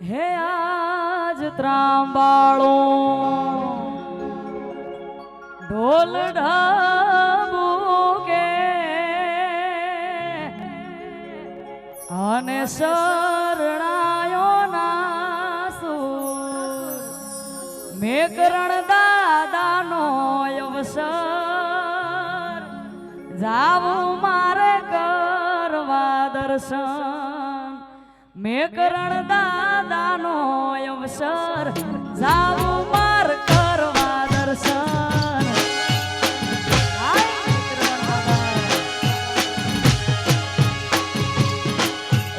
હે આજ ત્રાંબાળો ઢોલ ઢાબુકે અને શરણાયો ના સૂર મેકરણ દાદાનો અવસર જાવું મારે કરવા દર્શન મેકરણ દાદાનો અવસર જાવું માર કરવા દર્શન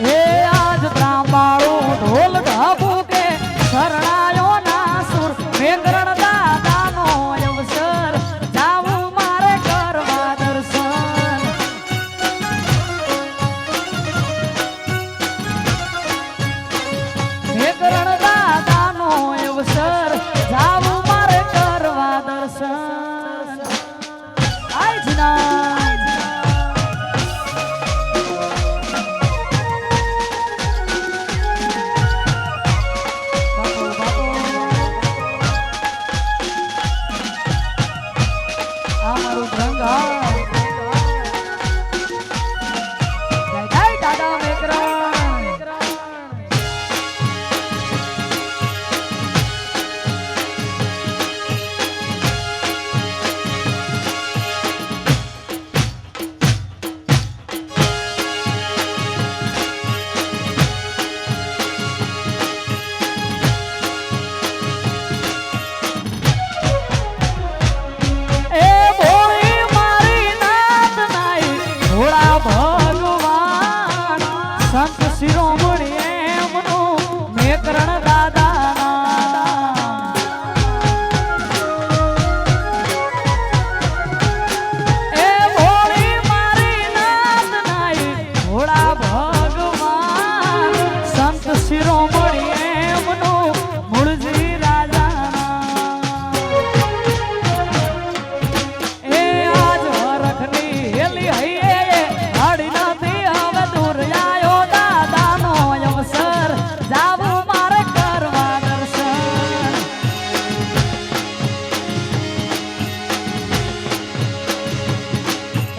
એ આજ ત્રાંબાળું ઢોલ ઢાબુકે શરણાયો ના સુર મેકરણ દાદાનો અવસર જાવું મારે કરવા દર્શન મેકરણ દાદાનો અવસર જાવું મારે કરવા દર્શન આજના સંત શિરોમણી એમનું મેકરણ દાદાના એ ભોળી મારી નાથ નાઈ ભોળા ભગવાન સંત શિરોમણી એમનું મૂળજી રાજાના એ આજ હરખની હેલી હૈયે હડી નથી હવે દૂર આયો દાદાનો અવસર જાવું મારે કરવા દર્શન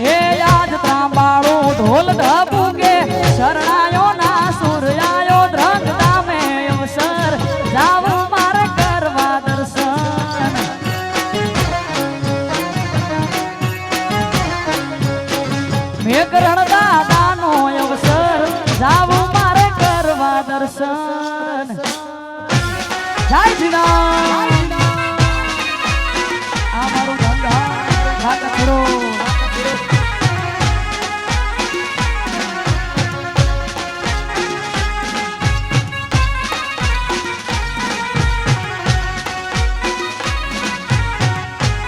એ યાદ ત્રાંબાળું ઢોલ ઢબુકે શરણાયો ના સુર આયો ધ્રંગ ધામે અવસર જાવું મારે કરવા દર્શન મેકરણ દાદાનો અવસર જાવું મારે કરવા દર્શન જય જીના આ મારું ગંગા ઘાટ છોડો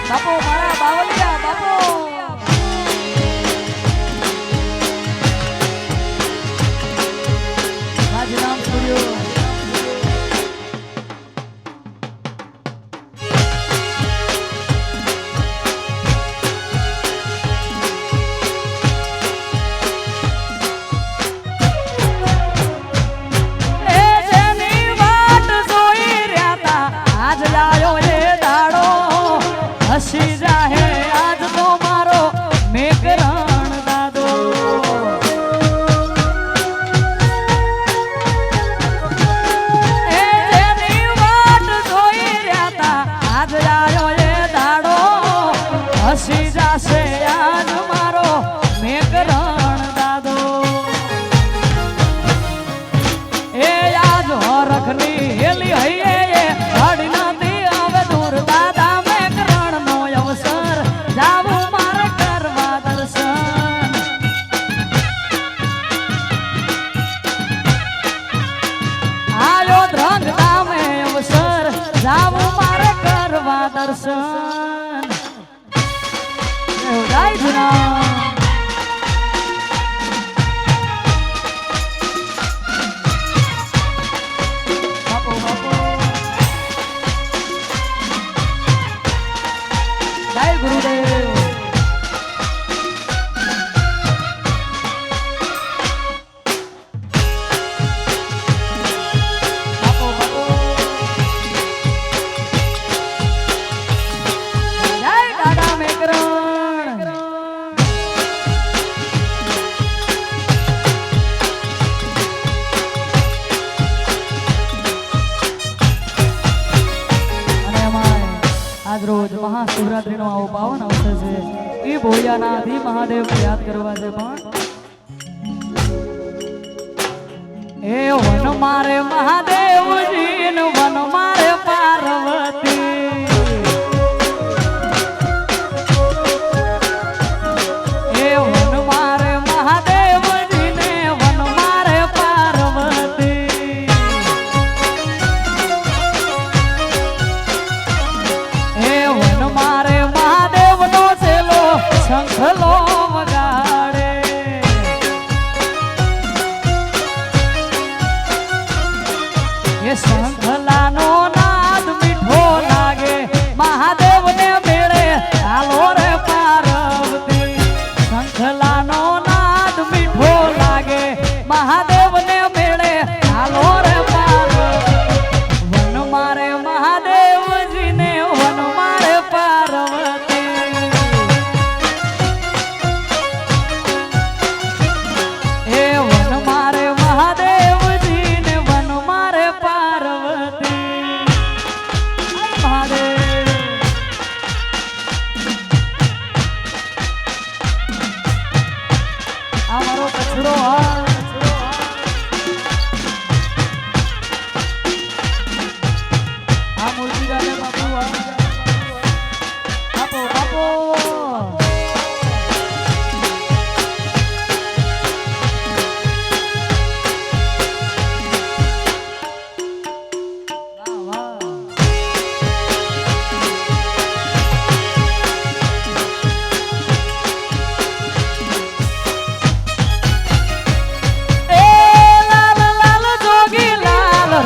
બાપો મારા બાવલિયા બાપો નામ સ્ટુડિયો એ જેની વાટ જોઈ રહ્યા તા આજ લાયો એ દાડો હસી જાહે આજ તો મારો મેકરણ દાદો હસી જાશે આજ મારો મેકરણ દાદો એ આજ હરખની હેલી હૈયે હડી નથી હવે દૂર દાદા મેકરણ નો અવસર જાવું મારે કરવા દર્શન આયો ધ્રંગ ધામે અવસર જાવું મારે કરવા દર્શન જય જીના બાપો બાપો જય ગુરુદેવ રોજ મહાશિવરાત્રીનો આવો પાવન અવસર છે એ ભોળિયાનાથી મહાદેવ યાદ કરવા છે પણ એ વન મારે મહાદેવજી ને વન મારે પાર્વતી એ વન મારે મહાદેવજી ને વન મારે પાર્વતી એ વન મારે મહાદેવ નો છેલો શંખલો વગાડે એ શંખલાનો નાદ મીઠો લાગે મહાદેવને મેળે હાલો રે પાર્વતી શંખલાનો નાદ મીઠો લાગે મહાદેવને મેળે હાલો રે પાર્વતી વન મારે મહાદેવજીને વન મારે પાર્વતી એ વન મારે મહાદેવજીને વન મારે પાર્વતી મહાદેવ આ મારો કચરો આ મૂર્તિદાને બાપુ બાપો બાપો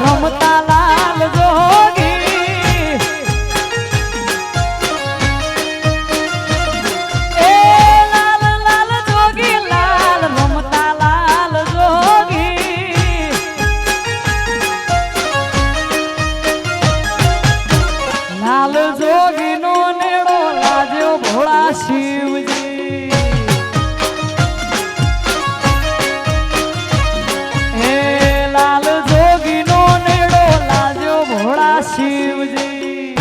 રમતા લાલ જોગી એ લાલ લાલ જોગી લાલ રમતા લાલ જોગી લાલ જોગી નો નેડો લાજ્યો ભોળા શિવજી એ લાલ જોગી નો નેડો લાજ્યો ભોળા શિવજી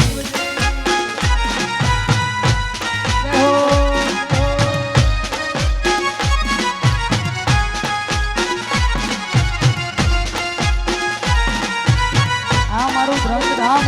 આ મારું બ્રહ્મધામ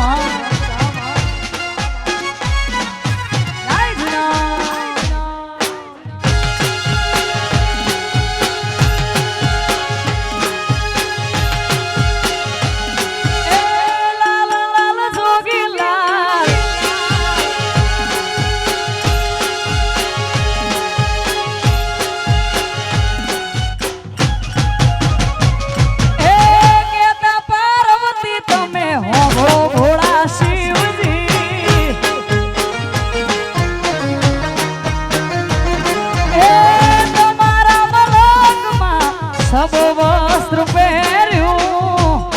સબ વસ્ત્ર પહેર્યું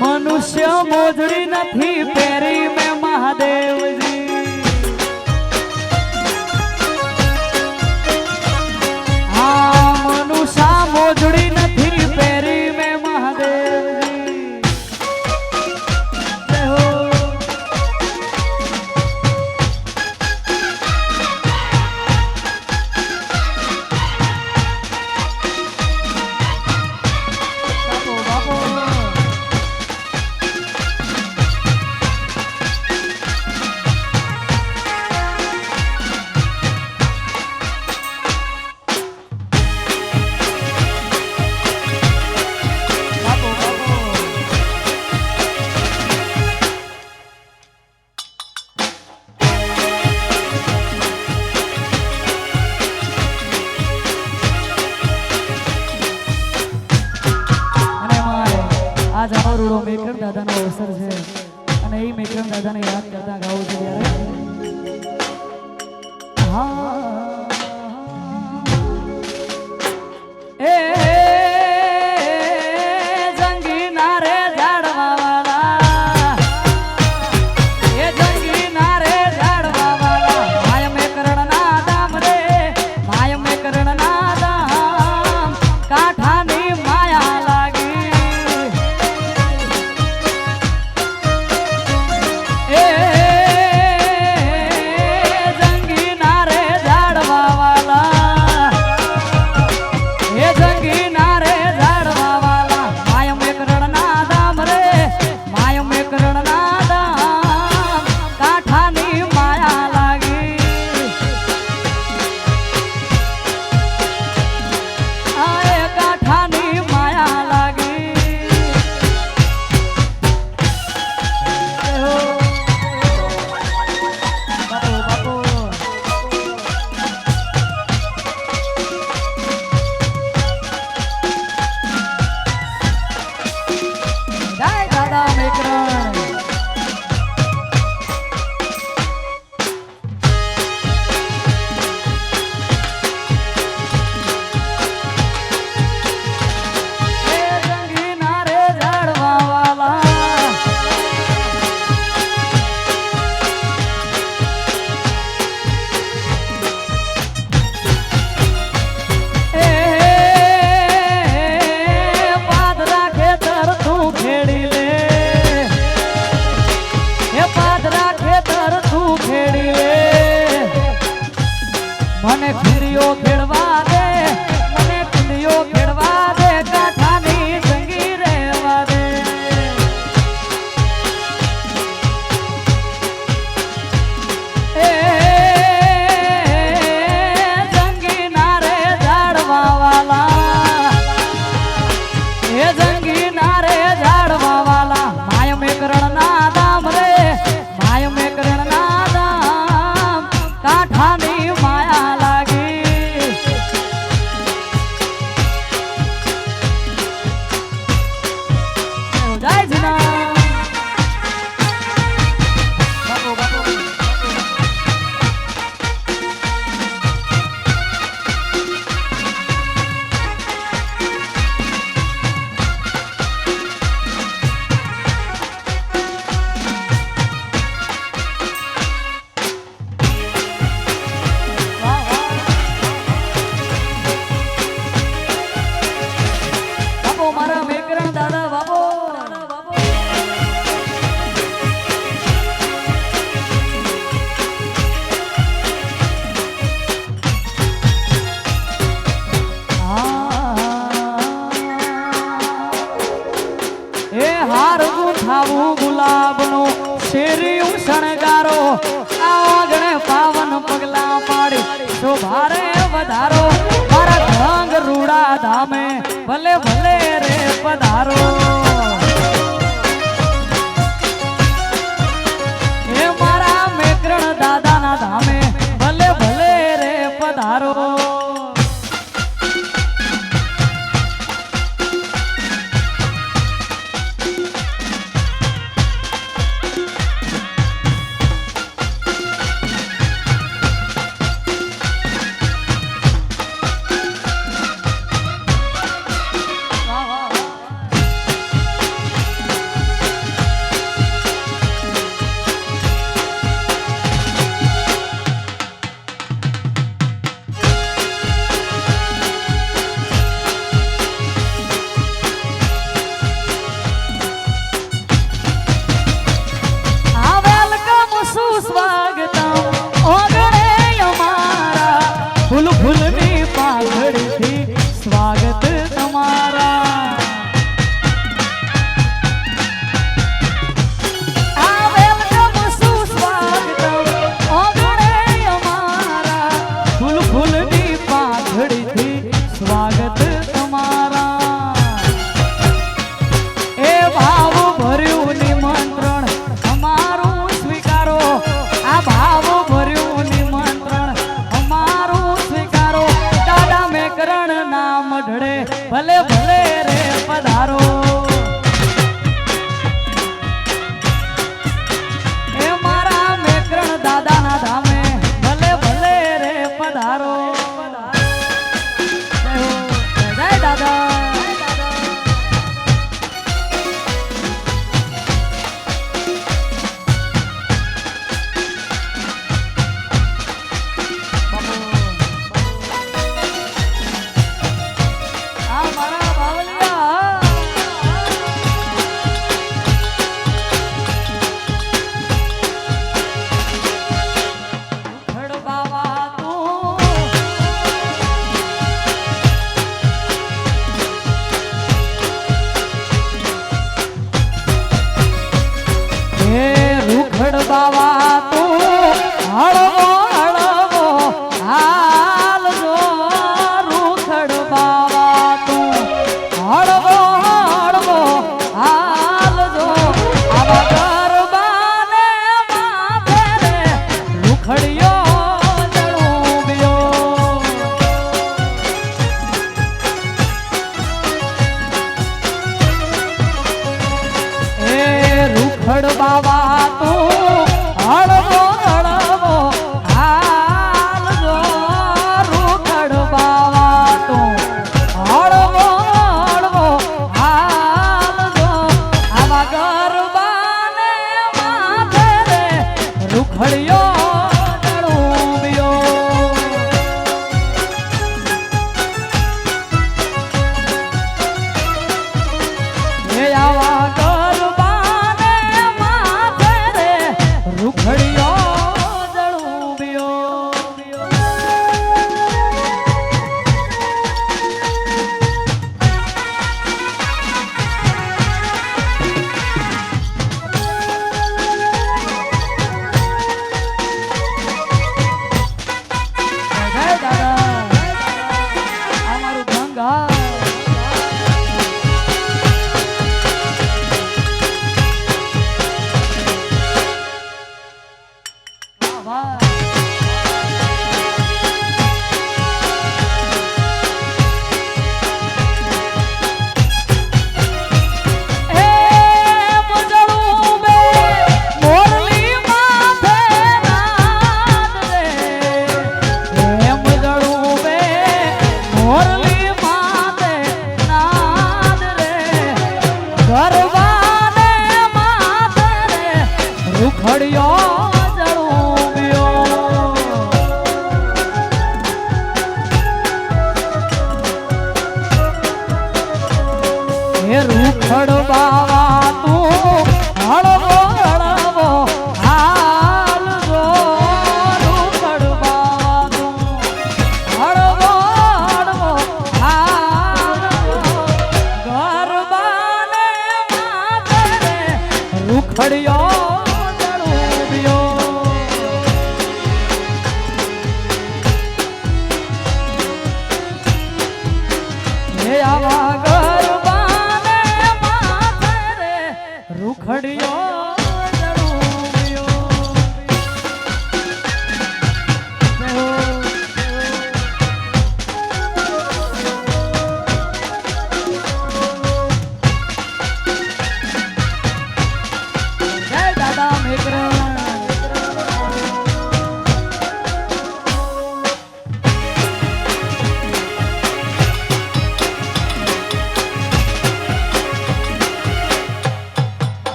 મનુષ્ય મોજડી નથી પહેરી મેં મહાદેવજી હા મનુષ્ય મોજડી નથી પહેરી મેં મહાદેવજી જય હો આજ અમારો મેકરમ દાદાનો અવસર છે અને એ મેકરમ દાદાને યાદ કરતા ગાવું છે ત્યારે એ જંગી નારે ઝાડવા વાળા એ જંગી નારે ઝાડવા વાળા માય મેકરણ ના દામ રે માય મેકરણ ના દામ કાઠાની માયા લાગી લાવું ગુલાબનો શેરીયું શણગારો આ ઓગણે પાવન પગલા પાડી શોભારે વધારો મારા ઢંગ રૂડા ધામે ભલે ભલે રે પધારો એ મારા મેકરણ દાદાના ધામે ભલે ભલે રે પધારો સ્વાગત તમારા આ વેલકમ સુસ્વાગતમ ઓગણે અમારા ફૂલ ફૂલની પાઘડીથી સ્વાગત તમારા એ ભાવ ભર્યું નિમંત્રણ અમારું સ્વીકારો આ ભાવ ભર્યું નિમંત્રણ અમારું સ્વીકારો દાદા મેકરણ નામ ઢળે ભલે ભલે રે પધારો એ મારા મેકરણ દાદાના ધામે ભલે ભલે રે પધારો જય દાદા બાવા તું હળવો હળવો હાલજો રૂખડ બાવા તું હળવો હળવો હાલજો આવા ગરબાને માથે રે રૂખડિયો જણુબ્યો એ રૂખડ બાવા તું હળવો હળવો હાલજો રૂખડ બાવા તું હળવો હળવો હાલજો આવા ગરબાને માથે રે રૂખડિયો જણુબ્યો એ આવા ગરબાને માથે રે રૂખડિયો રૂખડ બાવા તું હળવો હળવો હાલજો રૂખડ બાવા તું હળવો હળવો હાલજો ગરબાને માથે રે રૂખડિયો જડુંબિયો હે આવા ગરબાને માથે રે રૂખડિયો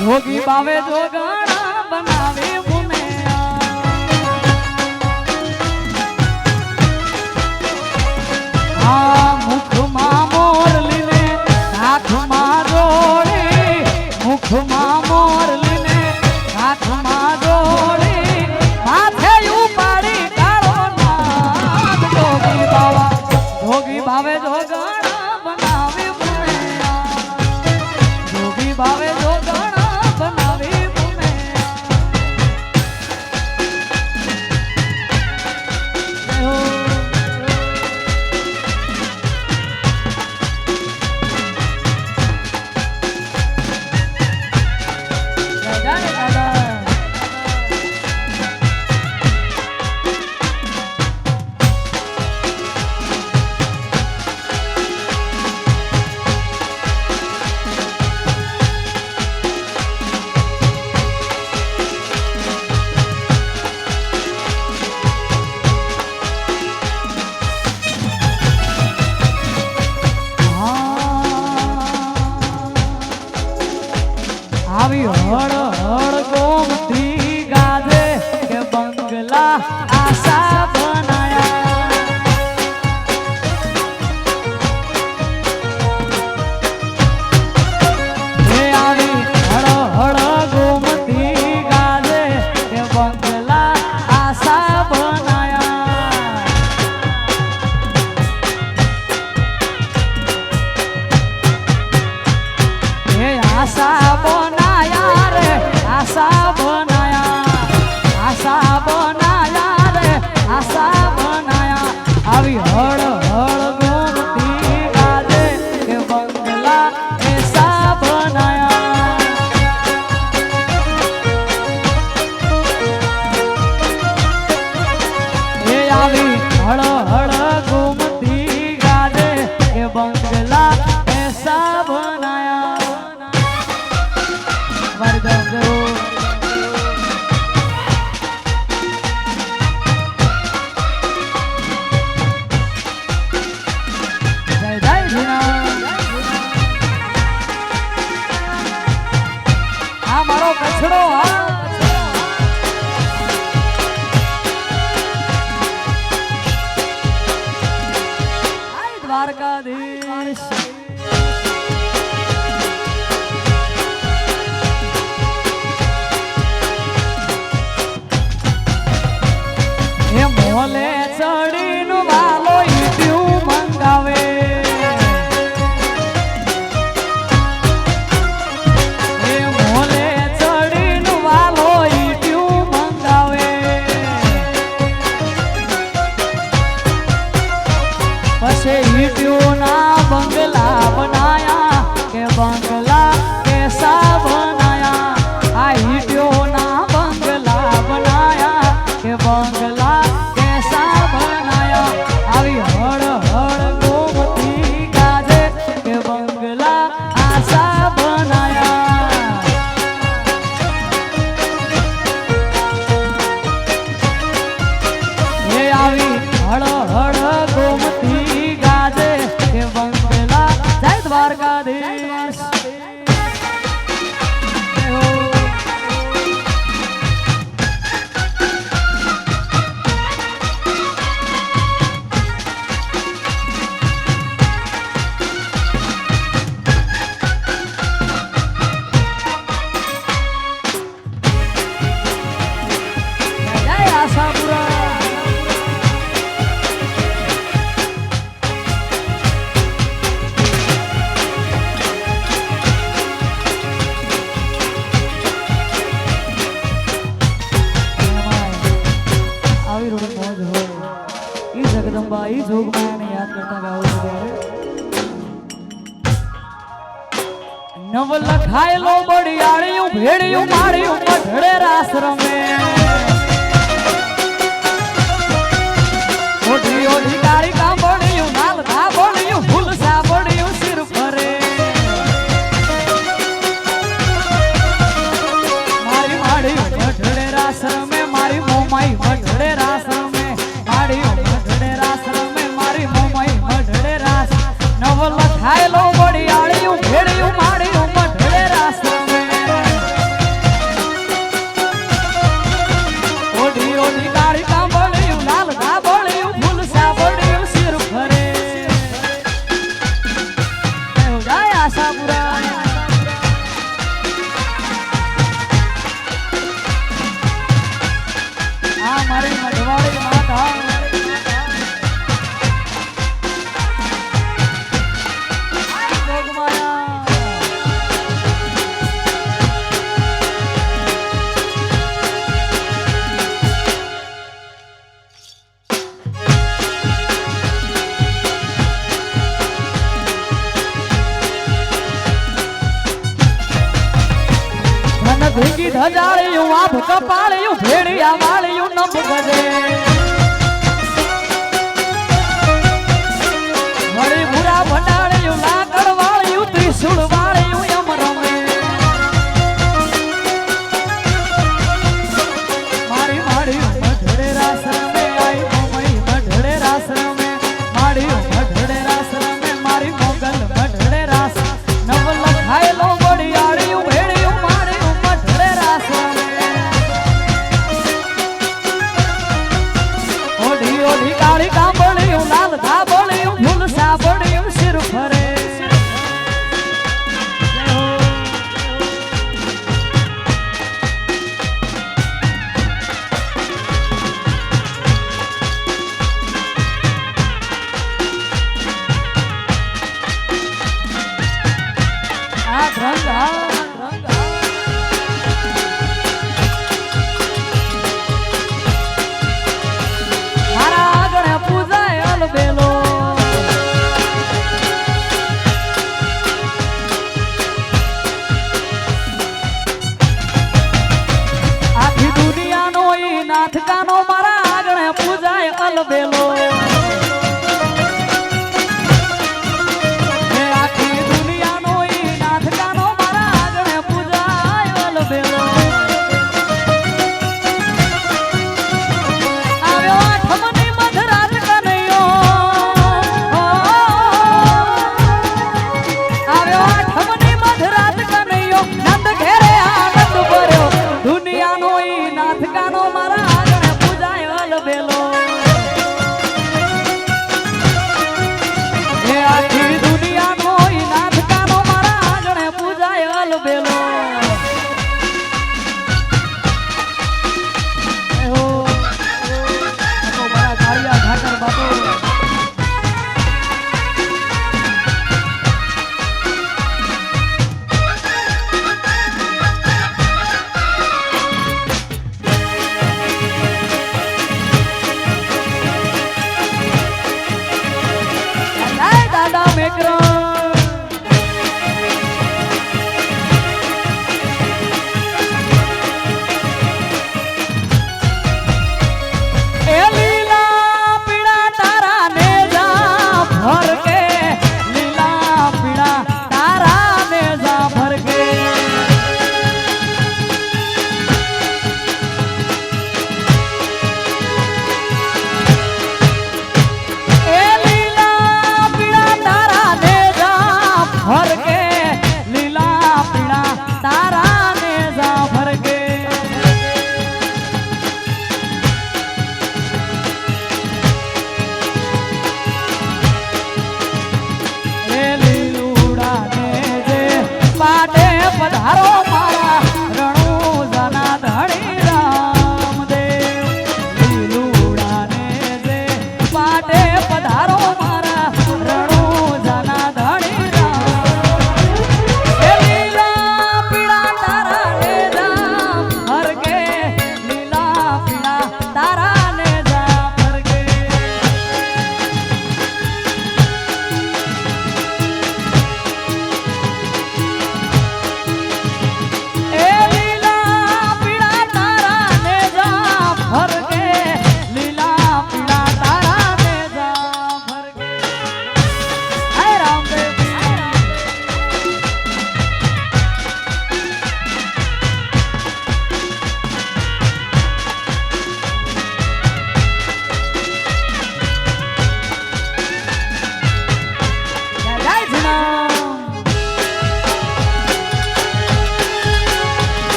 જોગી બાવે જોગણા બનાવે મુને આ મુખમાં મોરલીને હાથમાં જોડી મુખમાં મોરલીને હાથમાં જોડી માથે ઉપાડી કાળો નાગ જોગી બાવે જોગણા બનાવે મુને જોગી બાવે જોગણા આવી હળ હળ ગોમતી ગાજે કે બંગલા આશા બનાયા હે આવી હળ હળ ગોમતી ગાજે કે બંગલા આશા બનાયા હે આશા આશા બનાયા રે આશા બનાયા આવી હળ હળ ગોમતી ગાજે કે બંગલા એસા બનાયા એ આવી હળ હળ ગોમતી ગાજે કે બંગલા એસા બનાયા વરદમ મારો કચડો દ્વારકાધીશ એ મોલે ચડીનું વાલો ઈટ્યું મંગાવે એ મોલે ચડીનું નવ લખાયેલો બડિયાળિયું ભેડિયું માળિયું મઢડે રાસ રમે ઓઢી ઓઢી કાળી કાંબળિયું લાલ ધાબળિયું ફૂલ સાબળિયું સિર ફરે મારી માળિયું મઢડે રાસ રમે મારી મોમાઈ મઢડે રાસ રમે માળિયું મઢડે રાસ રમે મારી મોમાઈ મઢડે રાસ નવ લખાયેલો બડિયાળિયું ભેડિયું માળિયું મઢડે રાસ રમે ઓઢી ઓઢી કાળી કાંબળિયું લાલ ધાબળિયું ફૂલ સાબળિયું સિર ફરે જાય આશાપુરા આ મારી મઢવાળી માતા ભેગી ધજાળિયું આભ કપાળિયું ભેડિયા વાળિયું નબ ગજે વળી ભૂરા ભંડાળિયું લાકડ વાળિયું ત્રિશુળ વાળિયું યમ રમે મારી માળિયું મઢડે રાસ રમે આઈ મોમઈ મઢડે રાસ રમે માળિયું મઢડે રાસ રમે મારી મોગલ મઢડે રાસ નવ લખાયેલો બડિયાળિયું ભેડિયું માળિયું મઢડે રાસ રમે ઓઢી ઓઢી કાળી કાંબળિયું લાલ ધાબળિયું ફૂલ સાબળિયું સિર ફરે આ રંગા મારા આગળ પૂજાય અલબેલો આખી દુનિયાનો ઈ નાથકાનો મારા આગળ પૂજાય અલબેલો આખી દુનિયાનો ઈ નાથકાનો મારા આગળ પૂજાય અલબેલો આવ્યો આઠમની મધરાત કનૈયો આવ્યો આઠમની મધરાત કનૈયો નંદ ઘેરે આનંદ ભર્યો દુનિયાનો ઈ નાથકાનો મારા આગળ પૂજાય અલબેલો એ આખી દુનિયાનો ઈ નાથકાનો મારા આગળ પૂજાય અલબેલો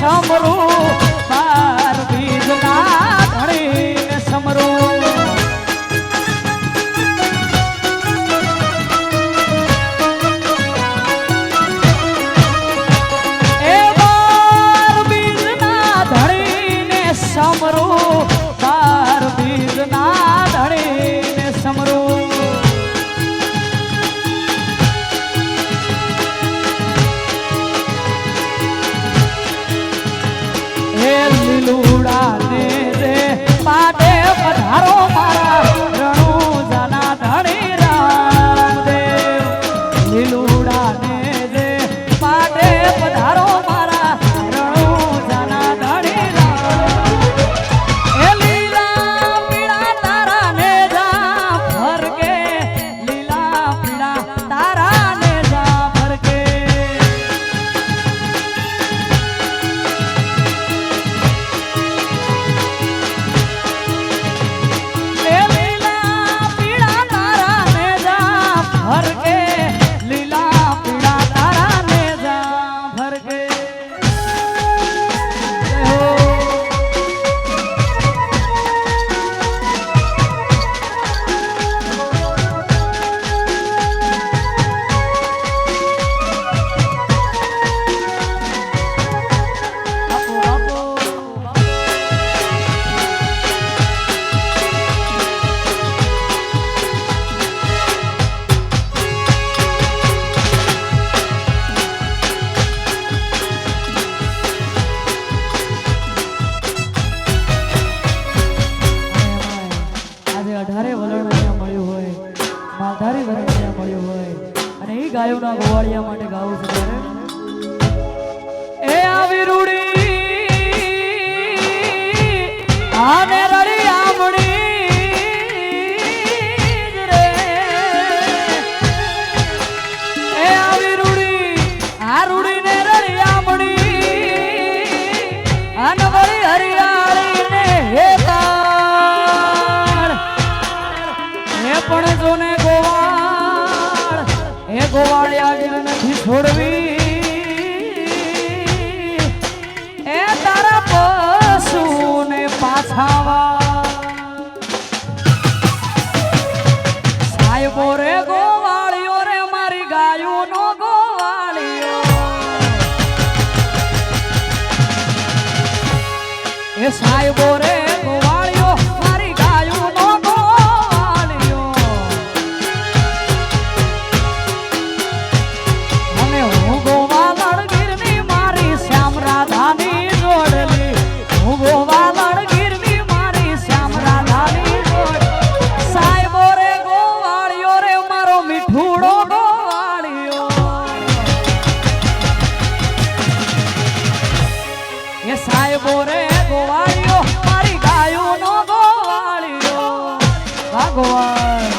સમરું બાર બીજના ધણીને સમરું એ બાર બીજના ધણીને સમરું બાર બીજના ધણીને સમરું લીલુડા ને રે પાટે પધારો મારા રણુજાના ધણી રામદેવ લીલુડા ને રે પાટે પધારો મારા રણુજાના ધણી રામ એ લીલા પીળા તારા ને જા ફરકે લીલા પીળા તારા ને જા ફરકે માલધારી વરણ ત્યાં મળ્યું હોય અને એ ગાયોના ગોવાળિયા માટે ગાવું છે ત્યારે એ આવી રૂડી આને રડી આમણી રે એ આવી રૂડી આ રૂડી ને રડી આમણી આને વળી હરિયાળી ને હેતાળ એ પણ જોને ગોવાળિયા ગીર નથી છોડવી એ તારા પશુને પાછાવા સાહેબો રે ગોવાળિયો રે મારી ગાયોનો ગોવાળિયો એ સાહેબો રે ગોવાળિયો મારી ગાયોનો સાહેબો રે ગોવાળિયો મારી ગાયોનો ગોવાળિયો ભગવાન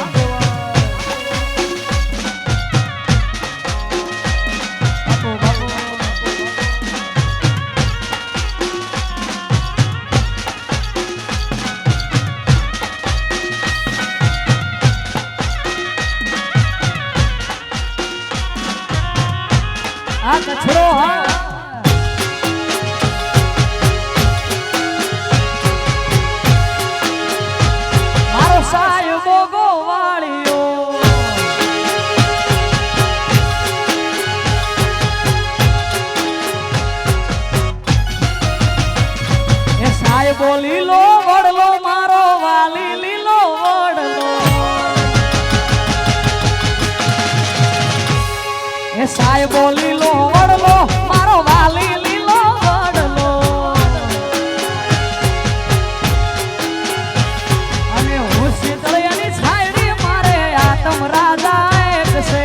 આ કચરો હા સાહેબો ગોવાળિયો એ સાહેબો લીલો વડલો મારો વાલી લીલો વડલો એ સાહેબો લીલો વડલો મારો વાલી લીલો વડલો અને હું શીતળિયાની છાયડી મારે આતમ રાજા એક છે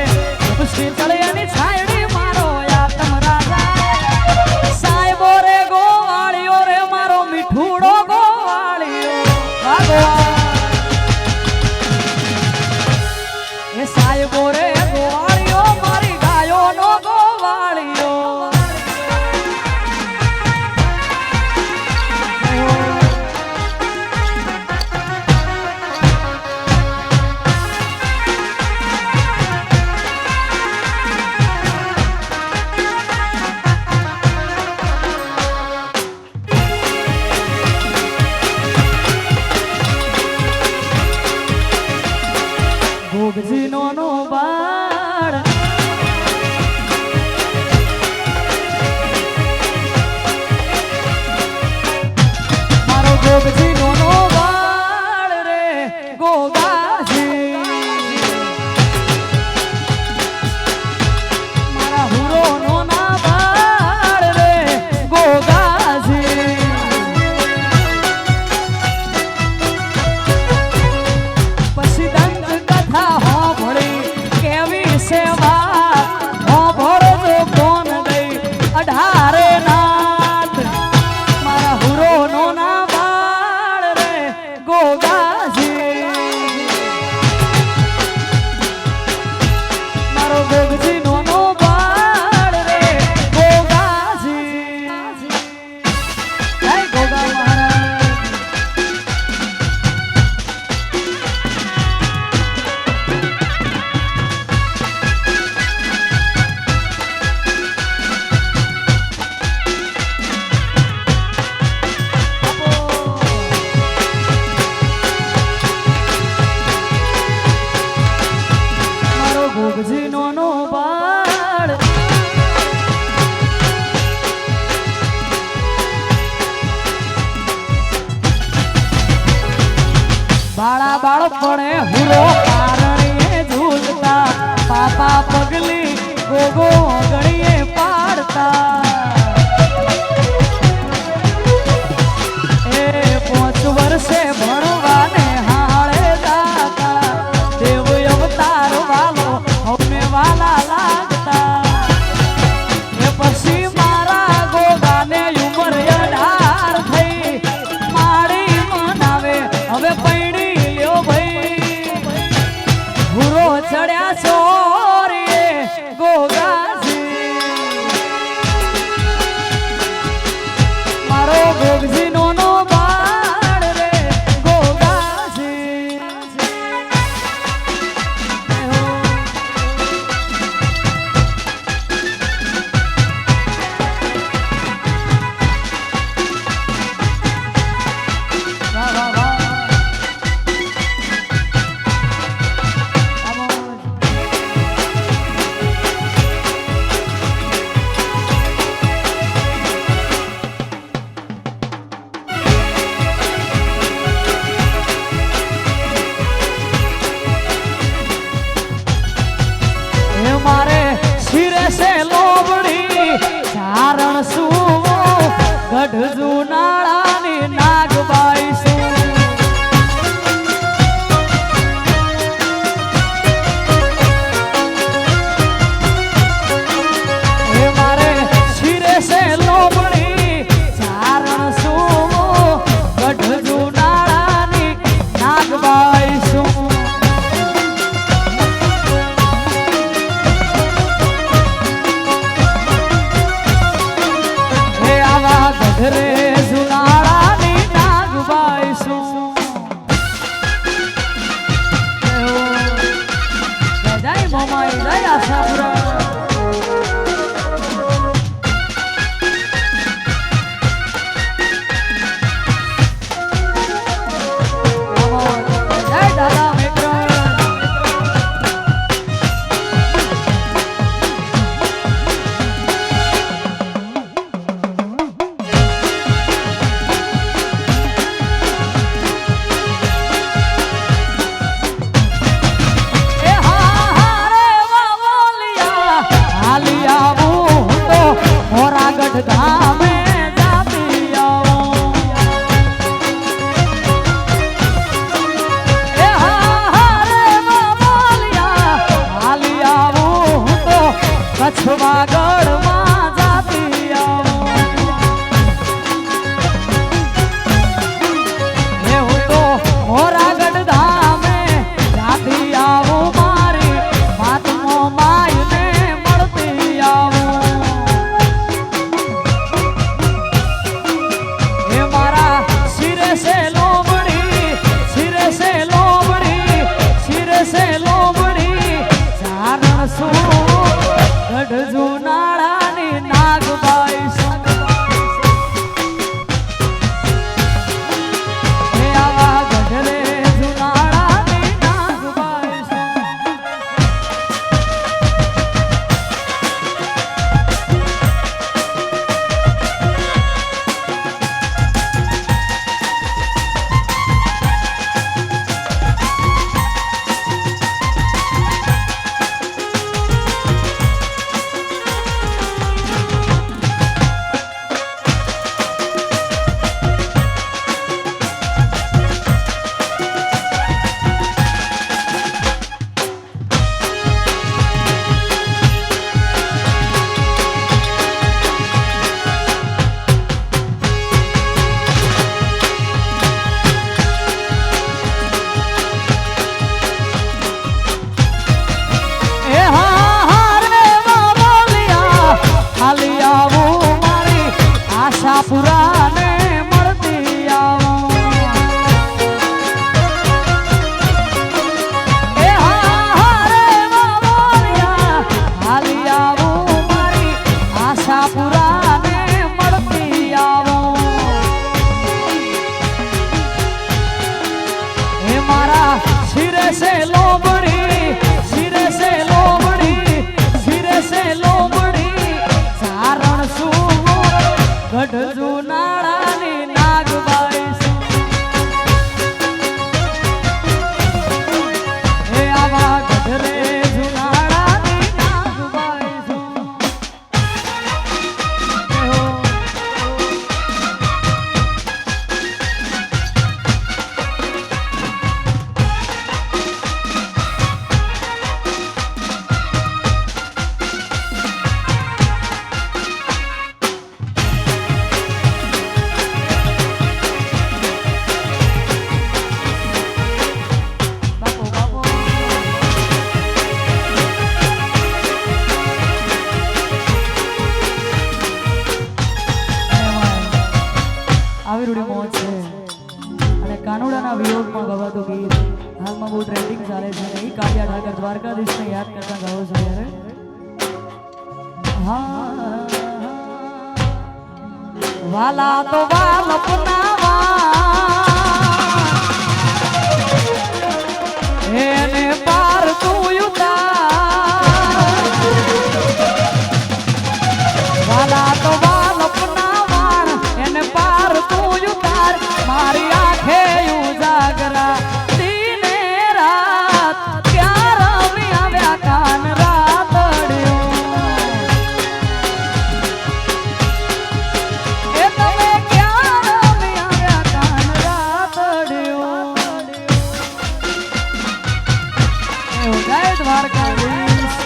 શીતળિયાની છાયડી મારો આતમ રાજા સાહેબો રે ગોવાળિયો રે મારો મીઠુડો ગોવાળિયો ભગવાન એ સાહેબો રે ગોવાળિયો મારી ગાયોનો ગો હુરો કારણીએ ઝૂલતા પાપા પગલી ગોગો ગણીએ પાડતા એ 5 વર્ષે ભણવાને હાળે જાતા દેવ અવતાર વાલો હમે વાલા લાગતા એ પછી મારા ગોગાને ઉંમર 18 થઈ માડી મનાવે હવે પૈણી લ્યો ભાઈ હુરો ચડ્યા છોરીએ ગોગાજી મારો ગોગજી નો બાળ રે ગોગાજી વાહ વાહ વાહ મારે શિરે સે લોબડી ચારણ સુવો ગઢ જુનાળાની નાગબાઈ શું હે મારે શિરે સે લોબડી ચારણ સુવો ગઢ જુનાળાની નાગબાઈ શું રે જુનાળાની નાગબાઈ શું જય મોમાઈ જય આશાપુરા જય દાદા મિત્ર ધામે જાતી આવું એ હારે બોલિયા હાલી આવું તો કચ્છમાં ગઢમાં જાતી આવું એ હું તો મોરાગઢ ધામે જાતી આવું મારી માતમો માયને મળતી આવું ગઢ જુનાળાની નાગબાઈ હે આવા ગઢ રે જુનાળાની નાગબાઈ આશાપુરાને મળતી આવું એ હારે બોલિયા હાલી આવું મારી આશાપુરાને મળતી આવું એ મારા શિરે સે લોબડી શિરે સે લોબડી શિરે સે લોબડી ચારણ શું ગઢ જુનાળાની નાગબાઈ શું આવી રૂડી મોજ છે અને કાનુડાના વિયોગમાં ગવાતું ગીત હાલમાં બહુ ટ્રેન્ડિંગ ચાલે છે અને એ કાળિયા ઠાકર દ્વારકાધીશને યાદ કરતા ગાવો છો યાર હા વાલા તો વાલ અપનાવા એને પાર તું ઉતાર વાલા તો વાલ અપનાવા એને પાર તું ઉતાર મારી આંખે ઉજાગરા દીને રાત ક્યાં રમી આવ્યા કાન રાતડ્યો એ તમે ક્યાં રમી આવ્યા કાન રાતડ્યો એવું ગાય દ્વારકાધીશ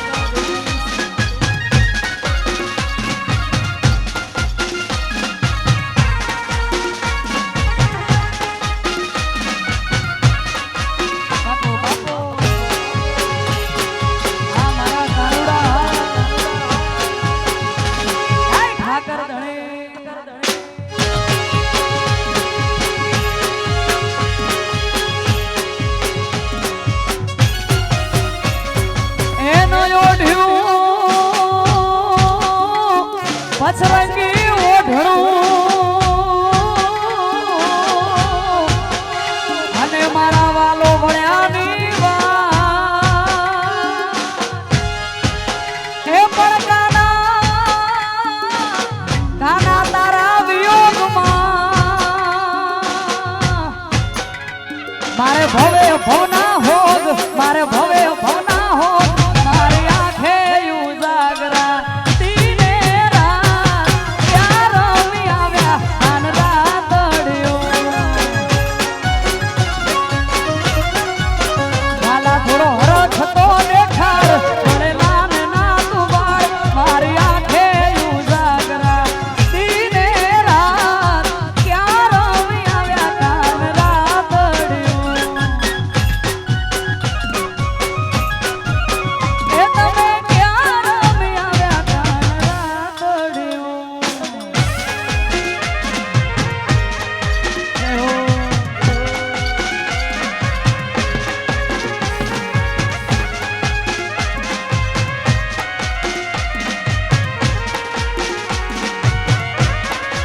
પછરંગી ઓઢણું અને મારા વાલો વળ્યાની હે પણ કાના તારા વિયોગમાં મારે ભવે ભવના હોગ મારે ભવે ભવના હોગ મારી આંખે ઉજાગરા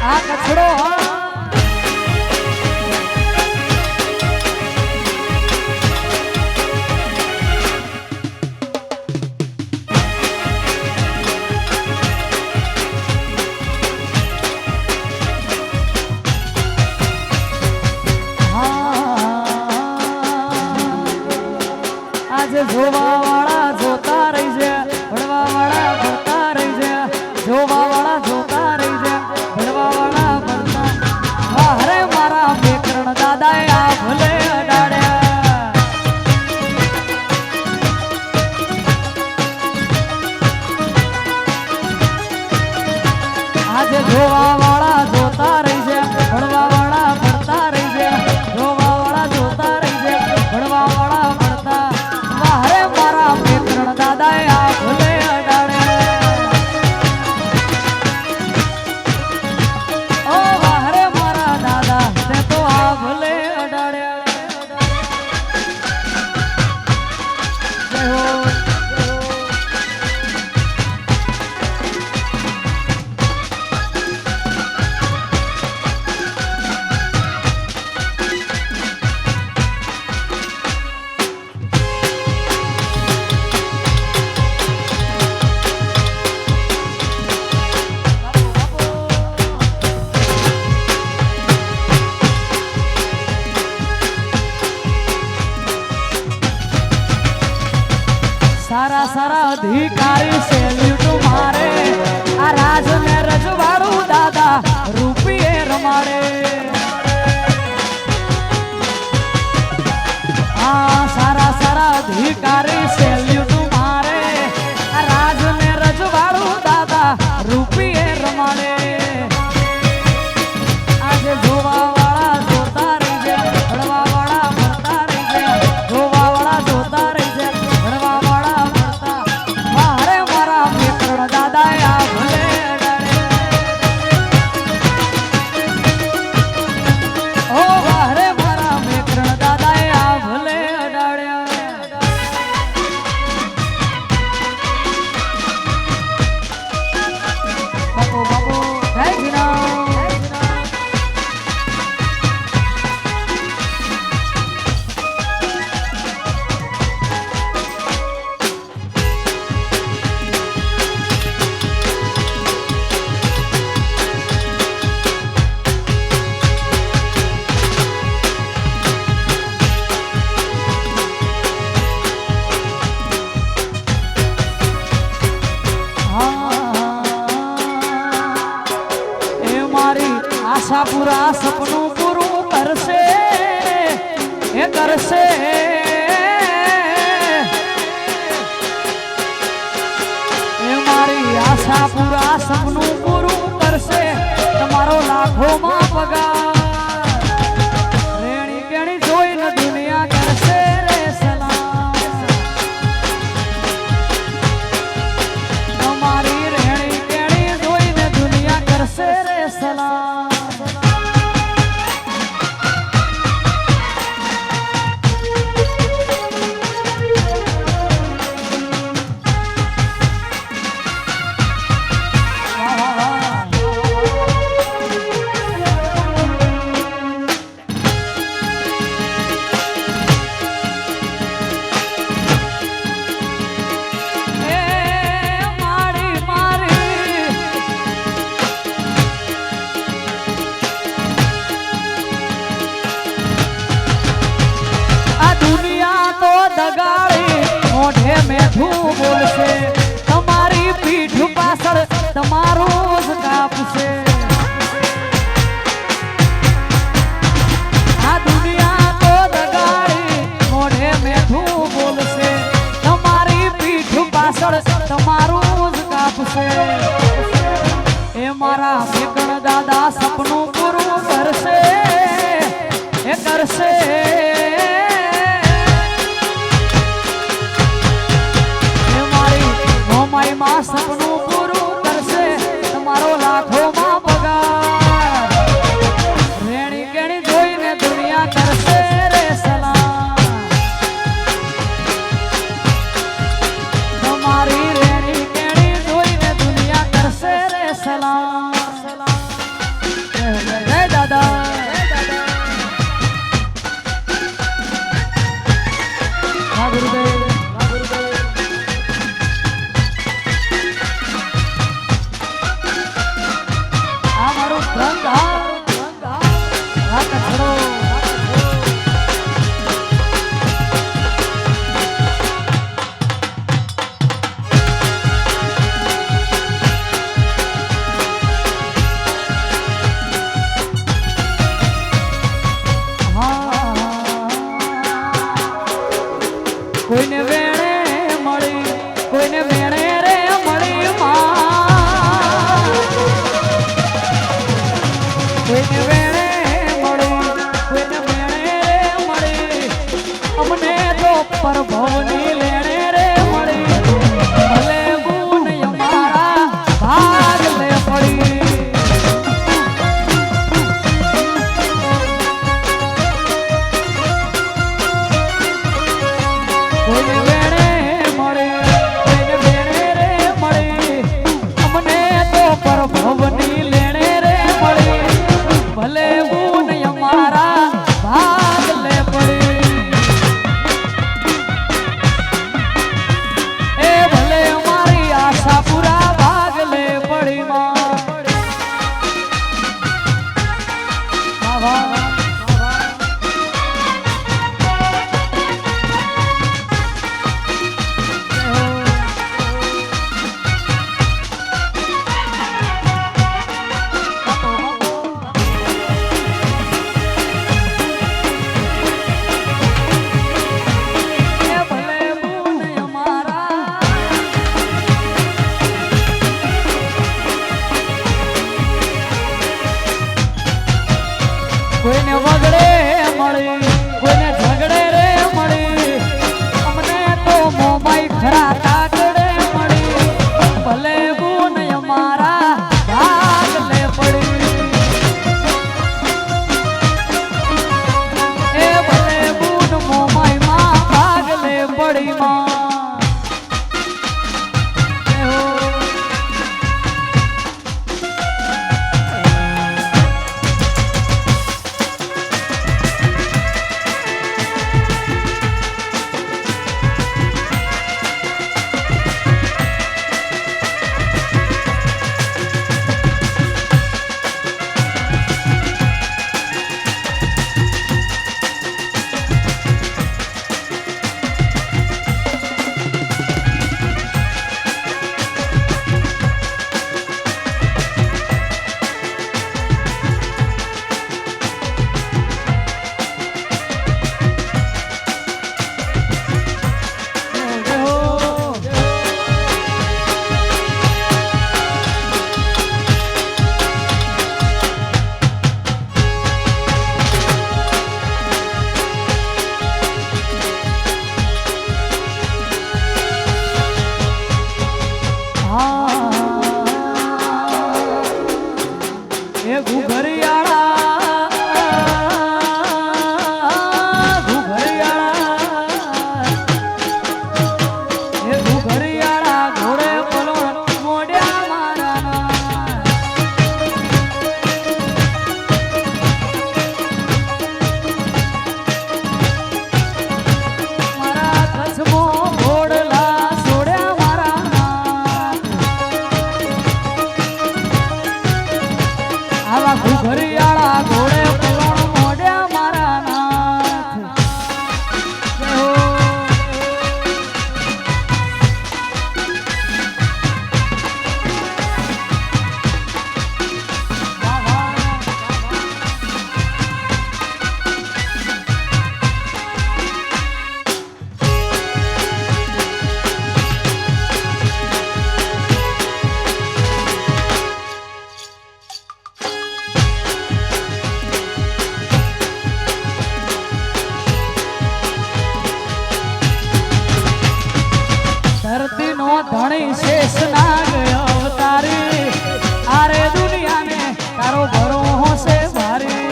આ કચડો આજે જોવા વાળા જોતા રહી છે ભણવા વાળા ભણતા રહી છે જોવા વાળા જોતા રહી છે ભણવા વાળા ભણતા વાહરે મારા બેકરણ દાદાએ આ ભલે અડાડ્યા આજે જોવા વાળા જોતા રહી છે ભણવા વાળા ભણતા રહી છે જોવા વાળા જોતા રહી છે ભણવા વાળા ભણતા વાહરે મારા બેકરણ દાદાએ આ ભલે અડાડ્યા ઓ વાહરે મારા દાદા તે તો આ ભલે અડાડ્યા જય હો સારા સારા અધિકારી સેલ્યુટ મારે આ રાજ ને રજવાડું દાદા રૂપિયે રમાડે આ સારા સારા અધિકારી સેલ્યુટ મારે આ રાજ ને રજવાડું દાદા રૂપિયે રમાડે આજે જોવા વાળા જોતા રહી છે ભણવા વાળા ભણતા રહી છે જોવા વાળા જોતા રહી છે ભણવા વાળા ભણતા વાહરે મારા આશાપુરા સપનું પૂરું કરશે એ કરશે એ મારી આશાપુરા સપનું પૂરું કરશે તમારો લાખોમાં પગાર રેણી કેણી જોઈને દુનિયા કરશે રે સલામ તમારી રેણી કેણી જોઈને દુનિયા કરશે રે સલામ મોઢે મેઠું બોલશે તમારી પીઠ પાછળ તમારું જ કાપશે આ દુનિયા તો દગાડી મોઢે મેઠું બોલશે તમારી પીઠ પાછળ તમારું જ કાપશે એ મારા મેકણ દાદા સપનું પૂરું કરશે એ કરશે માં સપનું પૂરું કરશે તમારો લાખોમાં પગાર રેણી કેણી જોઈને દુનિયા કરશે રે સલામ તમારી રેણી કેણી જોઈને દુનિયા કરશે રે સલામ જય દાદા હા ગુરુદેવ કોઈને વેણે મળી કોઈને વેણે રે મળી કોઈને વેણે મળી કોઈને વેણે રે મળી અમને તો પરભવની લેણે રે મળી ભલે ગુણ અમારા ભાગ લે પડી કોઈને વેણે મળી કોઈને વેણે રે મળી અમને તો પરભવની લેણે રે મળી ભલે ગુણ અમારા ભાગ લે પડી એ ભલે અમારી આશા પૂરા ભાગ લે પડી માં કોઈને વગડે મળી કોઈને ઝગડે રે મળી અમને તો મોમાઈ ખરા કાગડે મળી ભલે ગુણ અમારા ભાગ લે પડી એ ભલે ગુણ મોમાઈ માં ભાગ લે પડી માં એ ઘુઘરિયાળા ઘુઘરિયાળા એ ઘુઘરિયાળા ઘોડે પલોણ મોઢ્યા મારાના મારા કચ્છમો ઘોડલા છોડ્યા મારાના આવા ઘુઘરિયાળા ઘોડે પલોણ મોઢ્યા મારા નાથ જય હો. વાહ, વાહ. ધરતી નો ધણી શેષ નાગ અવતારી આરે દુનિયા ને તારો ભરો છે ભારી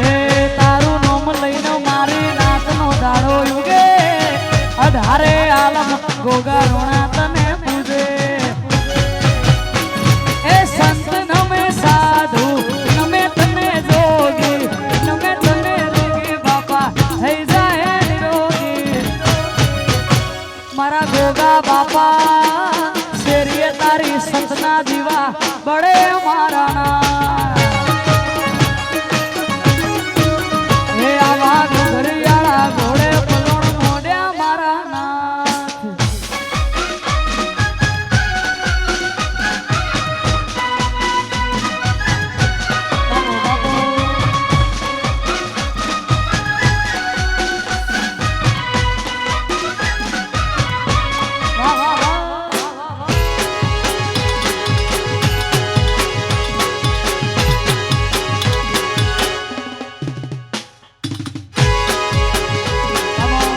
એ તારું નામ લઈને મારી નાત નો દાડો યુગે અઢારે આલમ ગોગા રોણા તને પૂજે એ સંત નમે સાધુ નમે તને જોગી નમે તને જોગી બાપા થઈ જાય નિરોગી મારા ગોગા બાપા શેરીએ તારી સંતના દીવા બળે મારા ના એ આવા ઘુઘરિયાળા ઘોડે પલોણ મોઢ્યા મારા નાથ બાપુ, બાપુ. વાહ, વાહ, વાહ, વાહ, વાહ. Come on.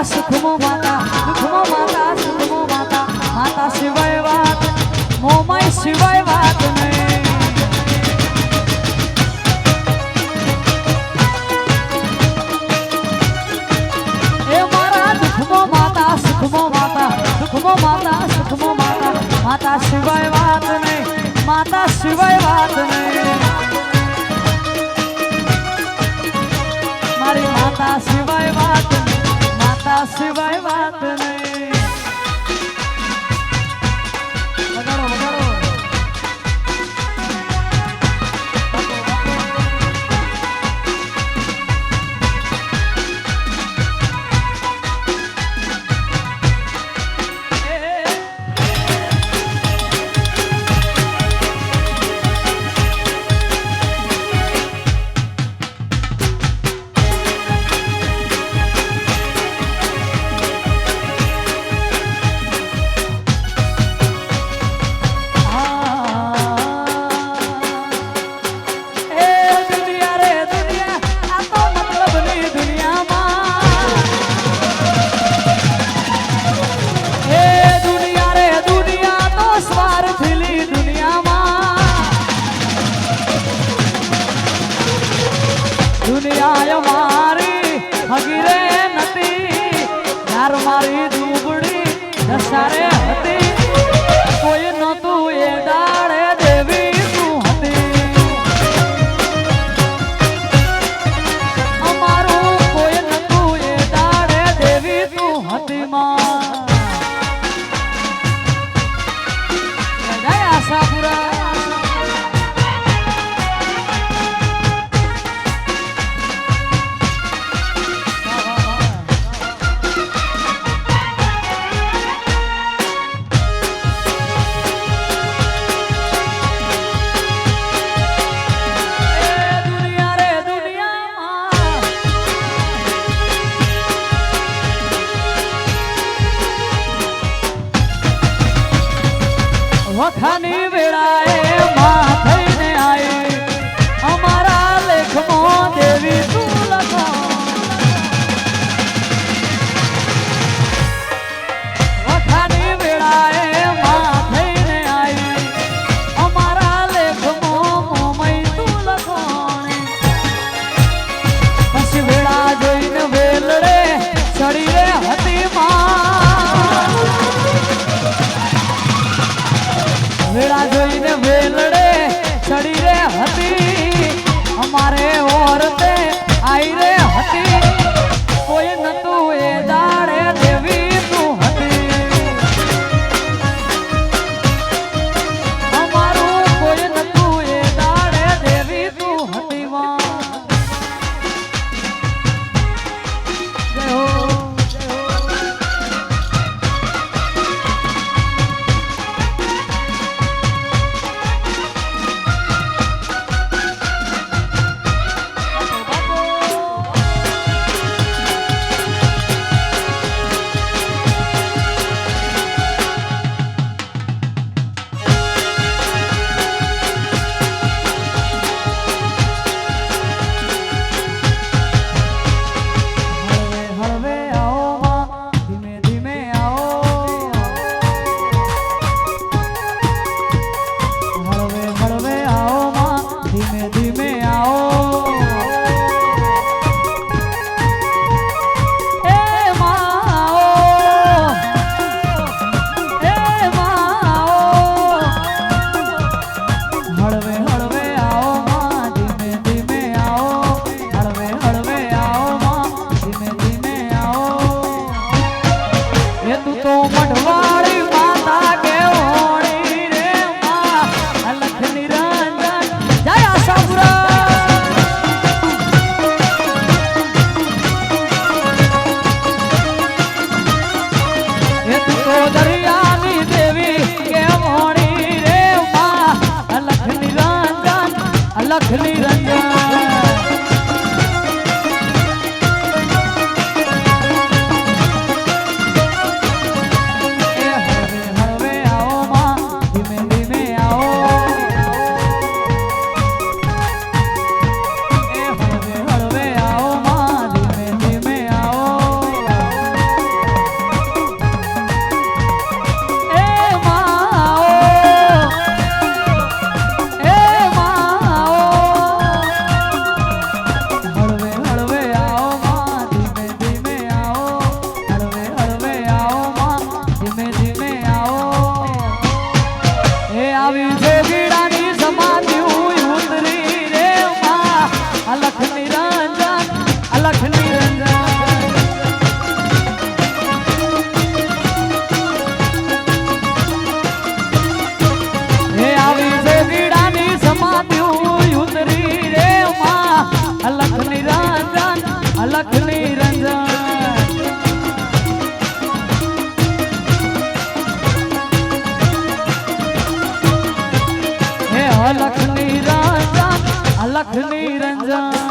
સુખમો માતા દુખમો માતા સુખમો માતા માતા સિવાય વાત મોમાય સિવાય વાત નહીં એ મારા દુખમો માતા સુખમો માતા દુખમો માતા સુખમો માતા માતા સિવાય વાત નહીં માતા સિવાય વાત નહીં મારી માતા સિવાય વાત માતા સિવાય વાત નહીં વગાડો વગાડો વખાની વેળાએ માં થઈને આવી અમારા લેખમાં દેવી તું લખો વખાની વેળાએ માં થઈને આવી અમારા લેખમાં મોમઈ તું લખોણી પછી વેળા જોઈને વેલડે ચડી રે હતી માં વેળા જોઈને વેલડે ચડી રે હતી અમારે ઓરતે આઈ રે હતી કોઈ નતું એ દાડે દેવી તું હતી અમારું કોઈ નતું એ દાડે દેવી તું હતી માં જય હો લખની રંજન લખની રંજન હે લખની રંજન લખની રંજન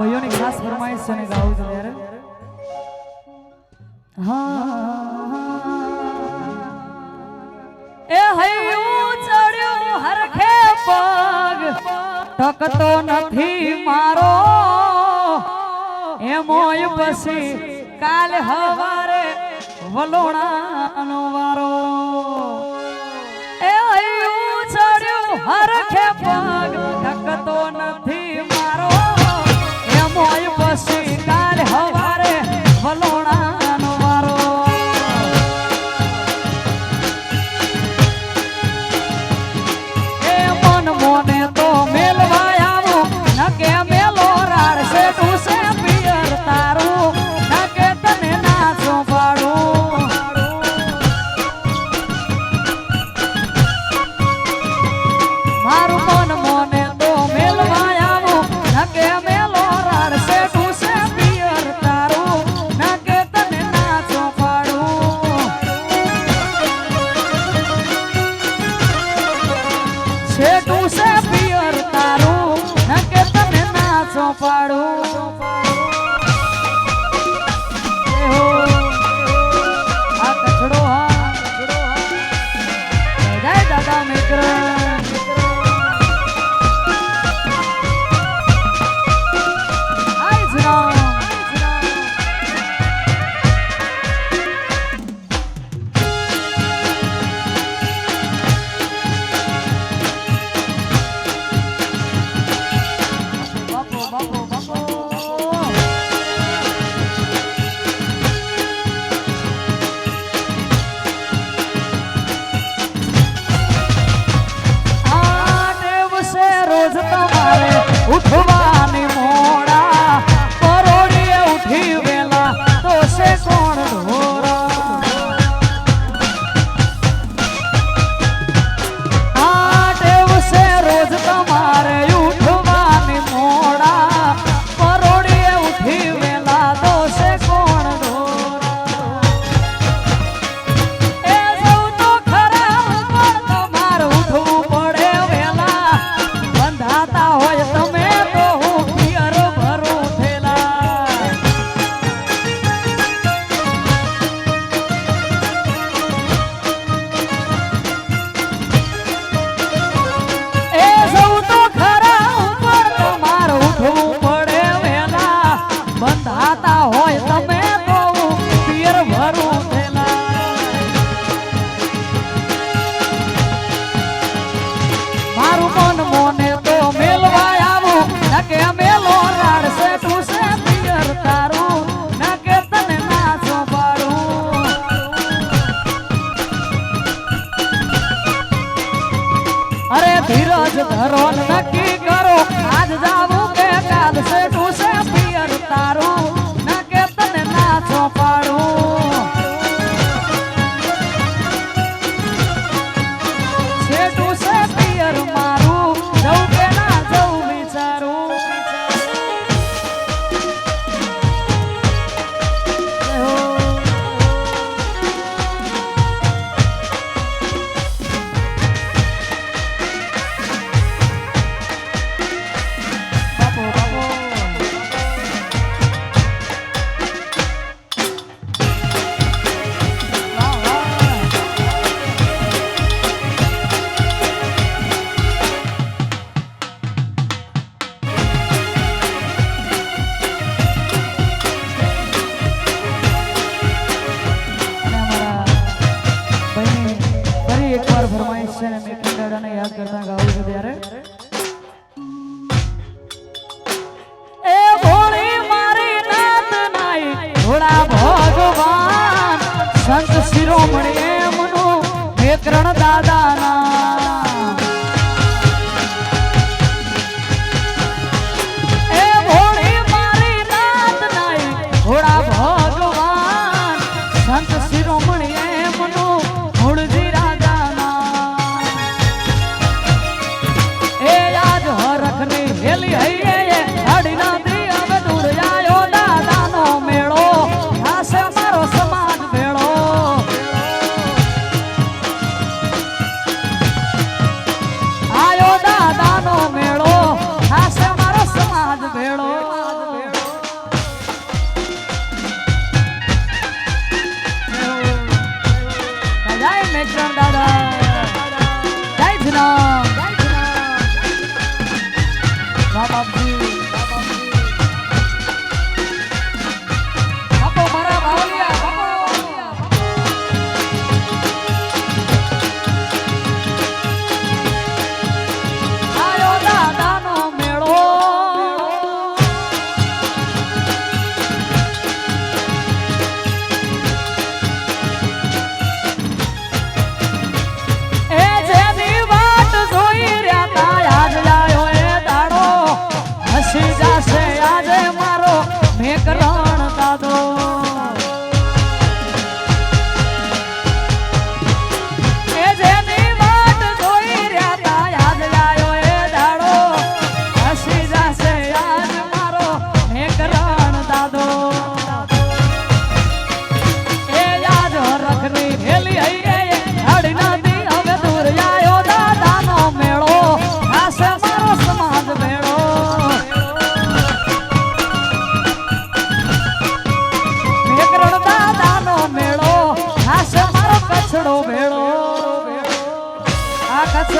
ભાઈઓની ખાસ ફરમાઈશ છે ને ગાવું છે ત્યારે એ હૈયું ચડ્યું હરખે પગ ટકતો નથી મારો એમોય પછી કાલ હવારે વલોણાનો વારો એ હૈયું ચડ્યું હરખે પગ ટકતો નથી મારો એમોય પછી કાલ હવારે વલોણાનો વારો એ મન મોને તો મેલવા આવું નકે મેલો રાડશે તું છે પિયર તારું નકે તને નાચો પાડું મારું મન મોને તો મેલવા આવું નકે મેલો રાડશે તું છે પિયર તારું નકે તને નાચો પાડું છે તું છે પિયર તારું નકે તને નાચો પાડું આ કચડો જય દાદા મિત્ર રોજ તમારે ઉઠવાની મોડા પરોડીએ ઉઠી વેલા તો છે કોણ ઢોરા આ ટેવ છે રોજ તમારે ઉઠવાની મોડા પરોડીએ ઉઠી વેલા તો છે કોણ ઢોરા એ સૌ તો ખરા પણ તમારે ઉઠવું પડે વેલા બંધાતા હોય તમે તો હું પિયર ભરું થેલા એ સૌ તો ખરા ઉપર તમારે ઉઠવું પડે વેલા બંધાતા હોય તમે તો હું પિયર ભરું થેલા મારું મન મોને તો મેલવા આવું નકે મેલો રાડશે તું છે પિયર તારું નકે તને નાચો પાડું અરે ધીરજ ધરો ને નક્કી કરો આજ જાવું કે કાલ છે તું છે પિયર તારું નકે તને નાચો પાડું છે તું છે પિયર મારું જવું કે ના જવું વિચારું બાપો બાપો વાહ વાહ અને અમારા ભાઈને ફરી એકવાર ફરમાઈશ છે ને મેં કિંડાડાને યાદ કરતા ગાવું છું ત્યારે એ ભોળી મારી નાત નાઈ ભોળા ભગવાન સંત શિરોમણી એમનું મેકરણ દાદાના એ ભોળી મારી નાત નાઈ ભોળા ભગવાન સંત શિરોમણી એમનું મૂળજી રાજાના એ આજ હરખની હેલી હૈયે અડીના દી હવે દૂર આયો દાદાનો મેળો આશે મારો સમાજ ભેળો બાપો મારા બાવલિયા આયો દાદાનો મેળો એ જેની વાટ જોઈ રહ્યા તા આજ લાયો એ દાડો હસી જાશે આજે મારો મેકરણ દાદો એ જેની વાટ જોઈ રહ્યા તા આજ લાયો એ દાડો હસી જાશે આજ મારો મેકરણ દાદો એ યાદ રખની હેલી હઈ હાડી નદી હવે દૂર આયો દાદાનો મેળો આશે મારો સમાજ મેળો મેકરણ દાદાનો મેળો આશે મારો કચડો મેળો આ કચ્છ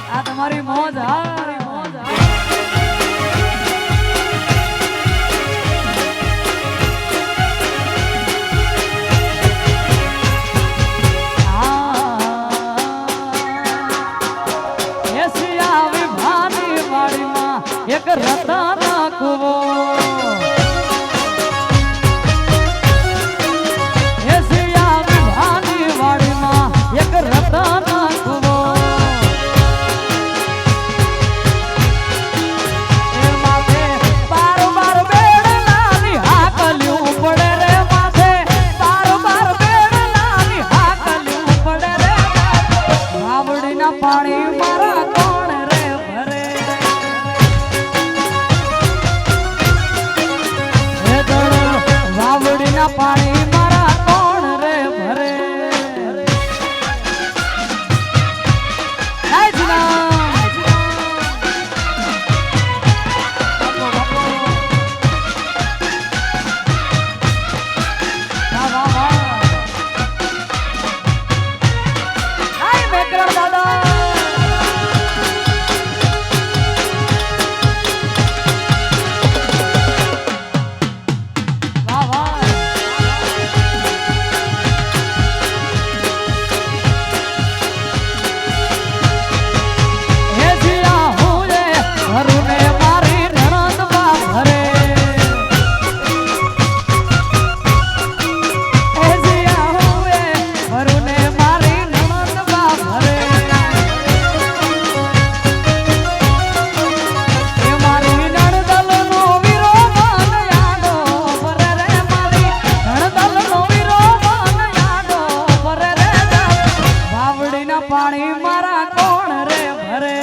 આ તમારી મોજ હારી મોજ એસિયા વિભાની વાડીમાં એક રતન કુવો એસિયા વિભાની વાડીમાં એક રતન કુવો એ માથે બાર બાર બેડલાની હાકલ્યું પડે રે માથે બાર બાર બેડલાની હાકલ્યું પડે રે વાવડીના પાણી મારા કોણ રે ભરે હે દળ વાવડીના પાણી મારા કોણ રે ભરે જય જીના વાહ વાહ વાહ આય મેકરણ દાદા વાહ વાહ હે જીયા હું રે ઘરુને મારી નણંદ બા ભરે હે જીયા હું રે ઘરુને મારી નણંદ બા ભરે એ મારી નણદલનો વીરો મન યાદો ભરે રે મારી નણદલનો વીરો મન યાદો ભરે રે વાવડીના પાણી મારા કોણ રે ભરે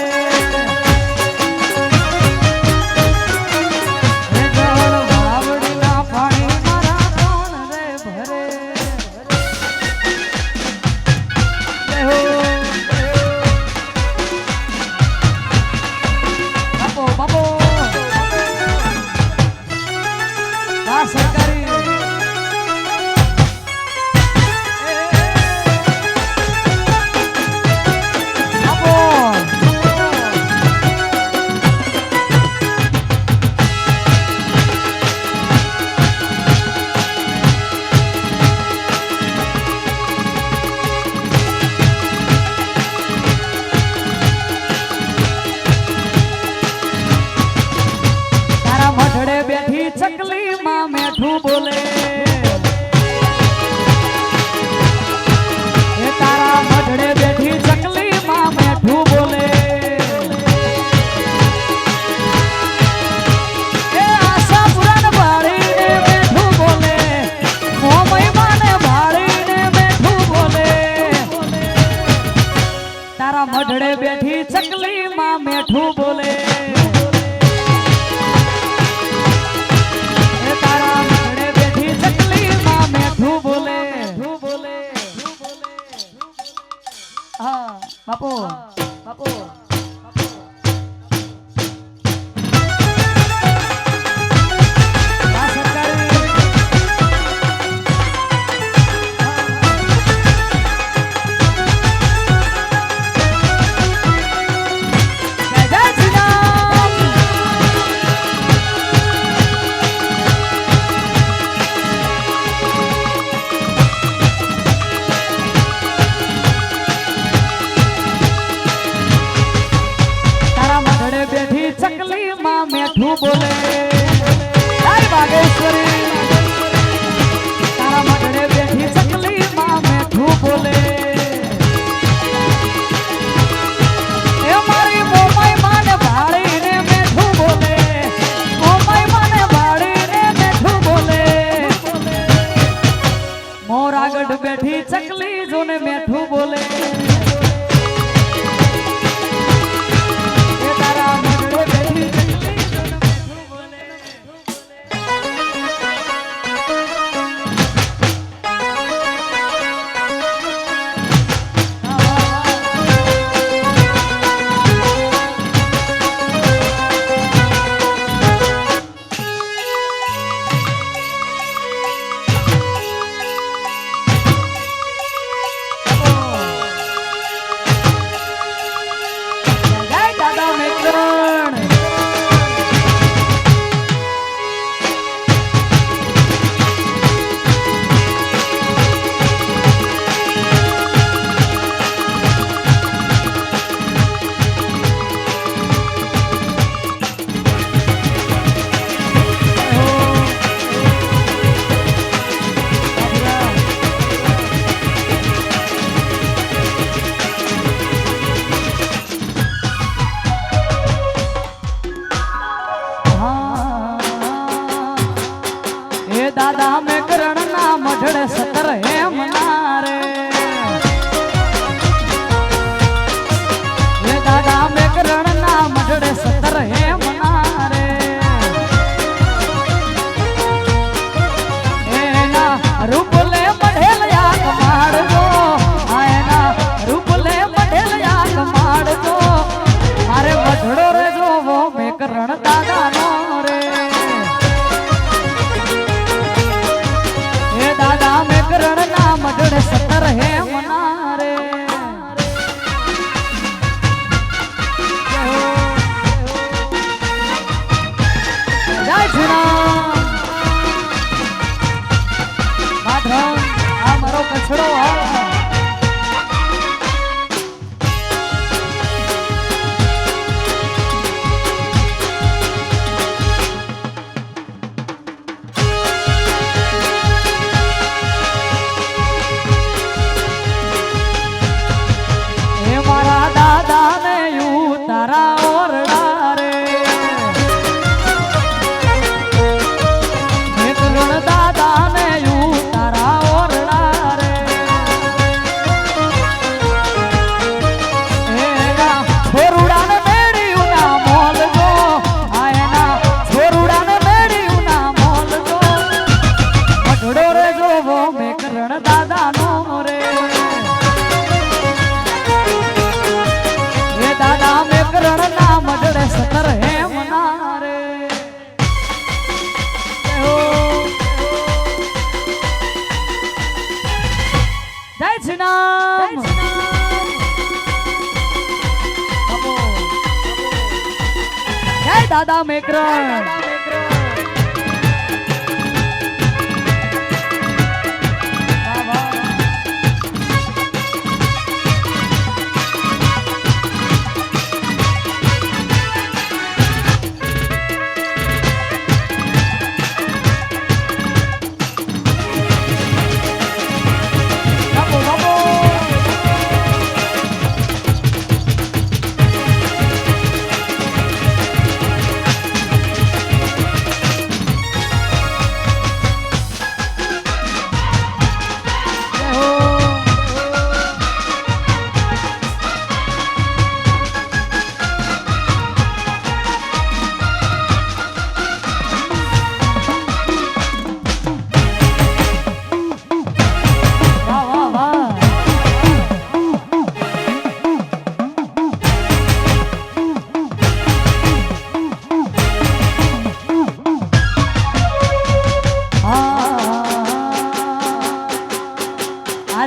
હે દળ વાવડીના પાણી મારા કોણ રે ભરે જય હો બાપો બાપો વાહ સરકારી બાપો તારા મઢડે બેઠી ચકલી માં મેઠું બોલે એ તારા મઢડે બેઠી ચકલી માં મેઠું બોલે એ આશા પુરાણ ભાળીને મેઠું બોલે મોમય માને ભાળીને મેઠું બોલે તારા મઢડે બેઠી ચકલી માં મેઠું બોલે એ તારા મઢડે બેઠી એ દાદા મેં કરણ ના મઢડે સતર હેમ ના રે એ દાદા મેં કરણ ના મઢડે સતર હેમ ના રે એના રૂપ લે મઢેલ યાક માડજો એના રૂપ લે મઢેલ યાક માડજો મારે મઢડો રે જોવો મેં કરણ દાદા નો રે દાદા મેં કરણ ના મઢડે સતર હેમ ના રે જય શ્રી રામ માધવ આ મારો કચડો દાદા મેકરણ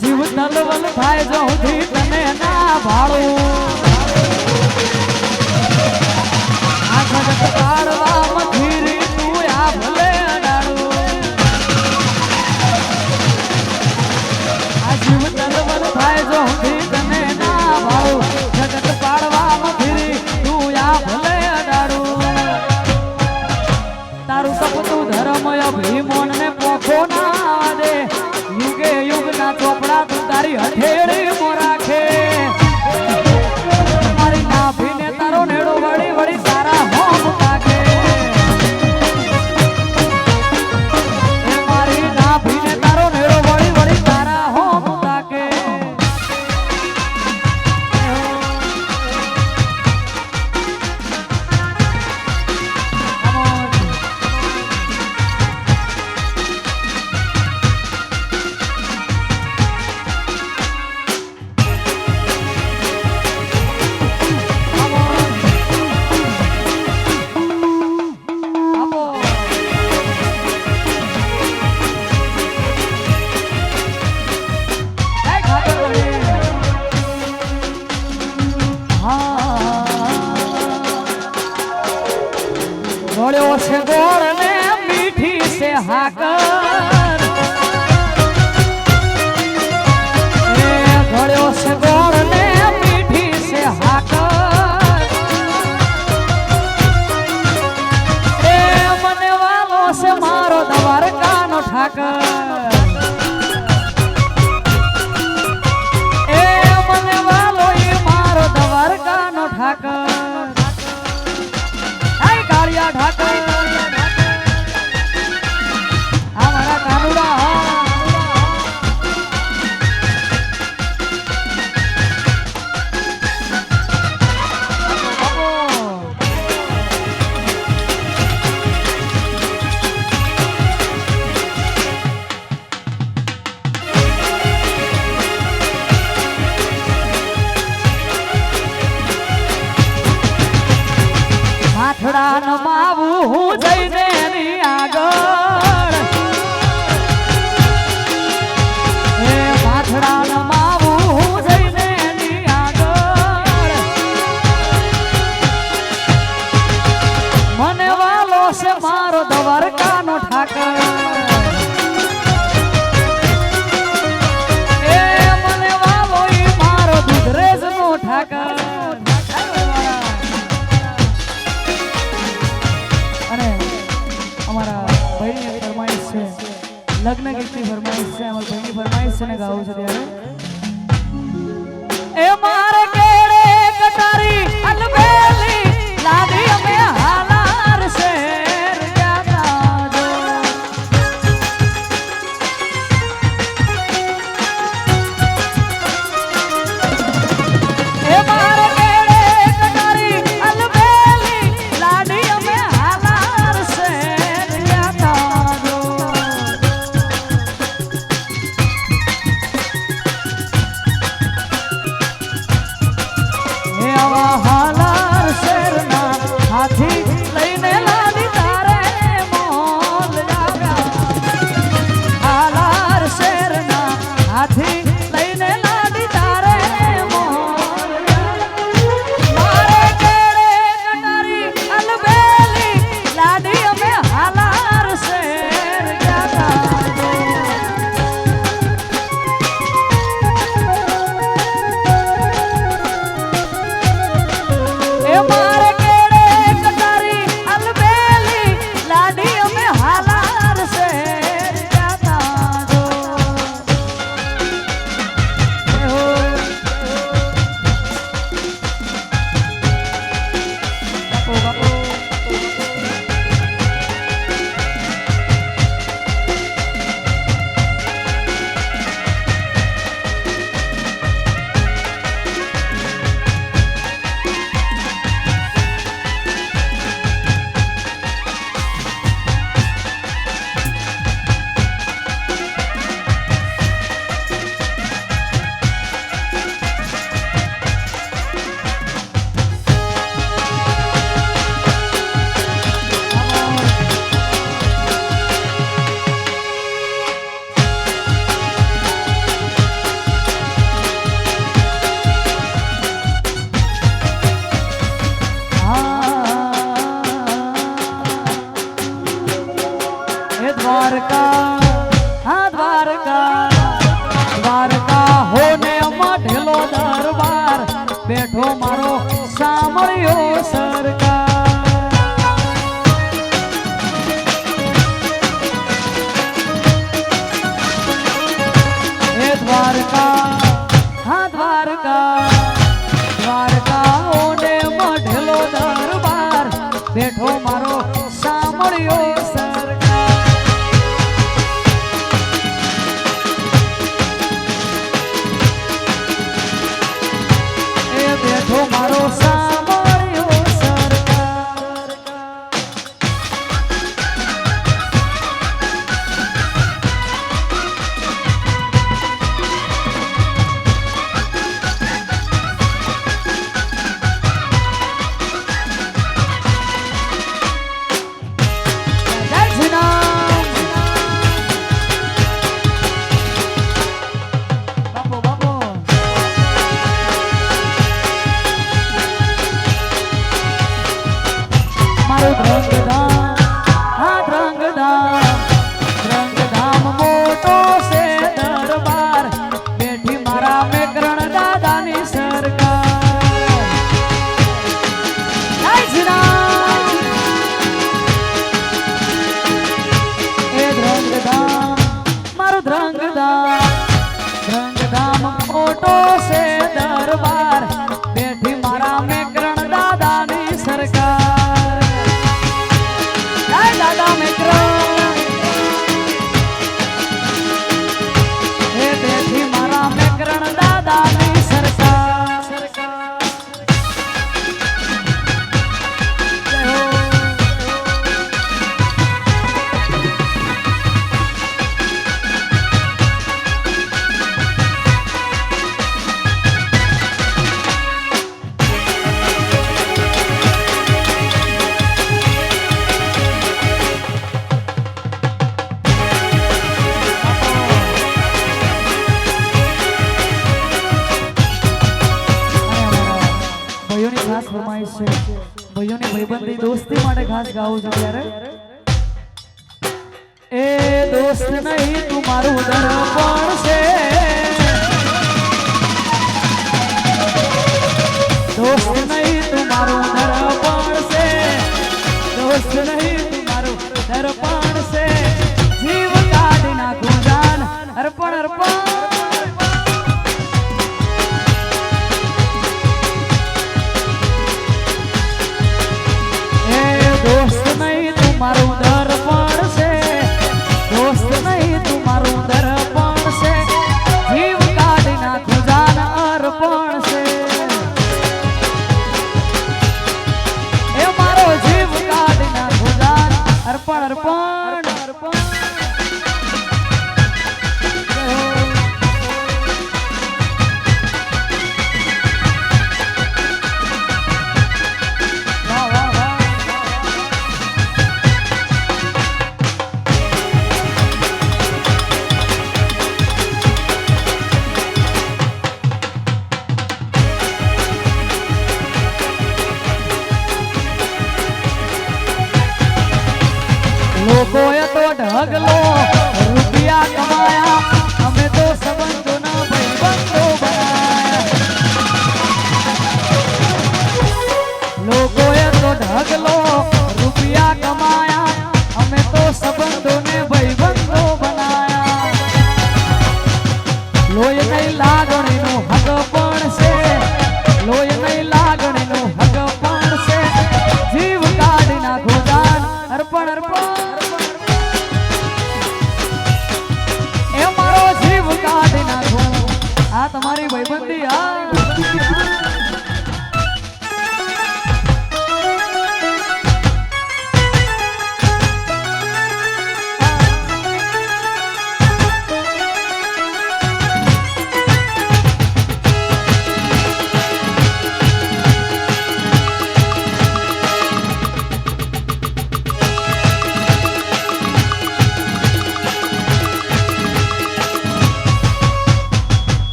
જીવ તલવલ થાય જો સુધી તને ના ભાળું આ જગત કાળવા મધીરી તું આ ભલે અડાડું આ જીવ તલવલ થાય જો સુધી તને ના ભાળું જગત કાળવા મધીરી તું આ ભલે અડાડું તારું સપનું ધર્મય ભીમોન ને પોખો ના દે યુગે યુગ ના ચોપડા તું તારી હથેળી મો રાખે મારી નાભીને તારો નેડો વળી વળી તારા હોમ તાકે મારી નાભીને તારો નેડો વળી વળી તારા હોમ તાકે ગોળ્યો છે ગોળ ને મીઠી છે હાકર ગોળ્યો છે ગોળ ને મીઠી છે હાકર મને વાલો છે મારો દ્વારકાનો ઠાકર મને વાલો એ મારો દ્વારકાનો ઠાકર ઠાકર આ લગ્ન ગીતની ફરમાઈશ છે, અમારી ભાઈની ફરમાઈશ છે ને ગાવું છે ત્યારે એ મારે કેડે કટારી અલબેલી લાડી અમે હાલાર શેર જાતા જો એ મારે કેડે કટારી અલબેલી લાડી અમે હાલાર શેર જાતા જો હાલાર શેરના હાથી લઈને લાડી તારે મોલ આવ્યા હાલાર શેરના હાથી લઈને લાડી તારે મોલ મારે કેડે કટારી અલબેલી લાડી અમે હાલાર શેર જાતા મારે કેડે કટારી અલબેલી લાડી અમે હાલાર શેર જાતા જો દ્વારકા હોને ઢેલો દરબાર બેઠો મારો સાંભળ્યો સરકાર એ દ્વારકા દ્વારકા હોને ઢેલો દરબાર બેઠો મારો સાંભળ્યો સરકાર બેઠો મારો સાંભળ્યો સરકાર જય શ્રી રામ બાપો બાપો રંગધામ મોટો છે દરબાર બેઠી મારા મેકરણ દાદાની સરકાર જય શ્રી રામ એ રંગધામ મારું રંગધામ મોટો છે દરબાર બેઠી મારા મેકરણ દાદાની સરકાર દાદા મિત્ર હે બેઠી મારા મેકરણ દાદાની સરકાર ખાસ ફરમાઈશ છે ભાઈઓની ભાઈબંધી દોસ્તી માટે ખાસ ગાવું છું ત્યારે એ દોસ્ત નહીં તું મારું દર્પણ છે દોસ્ત નહીં તું મારું દર્પણ છે દોસ્ત નહીં તું મારું દર્પણ છે જીવ કાઢી નાખ ભાઈબંધી હા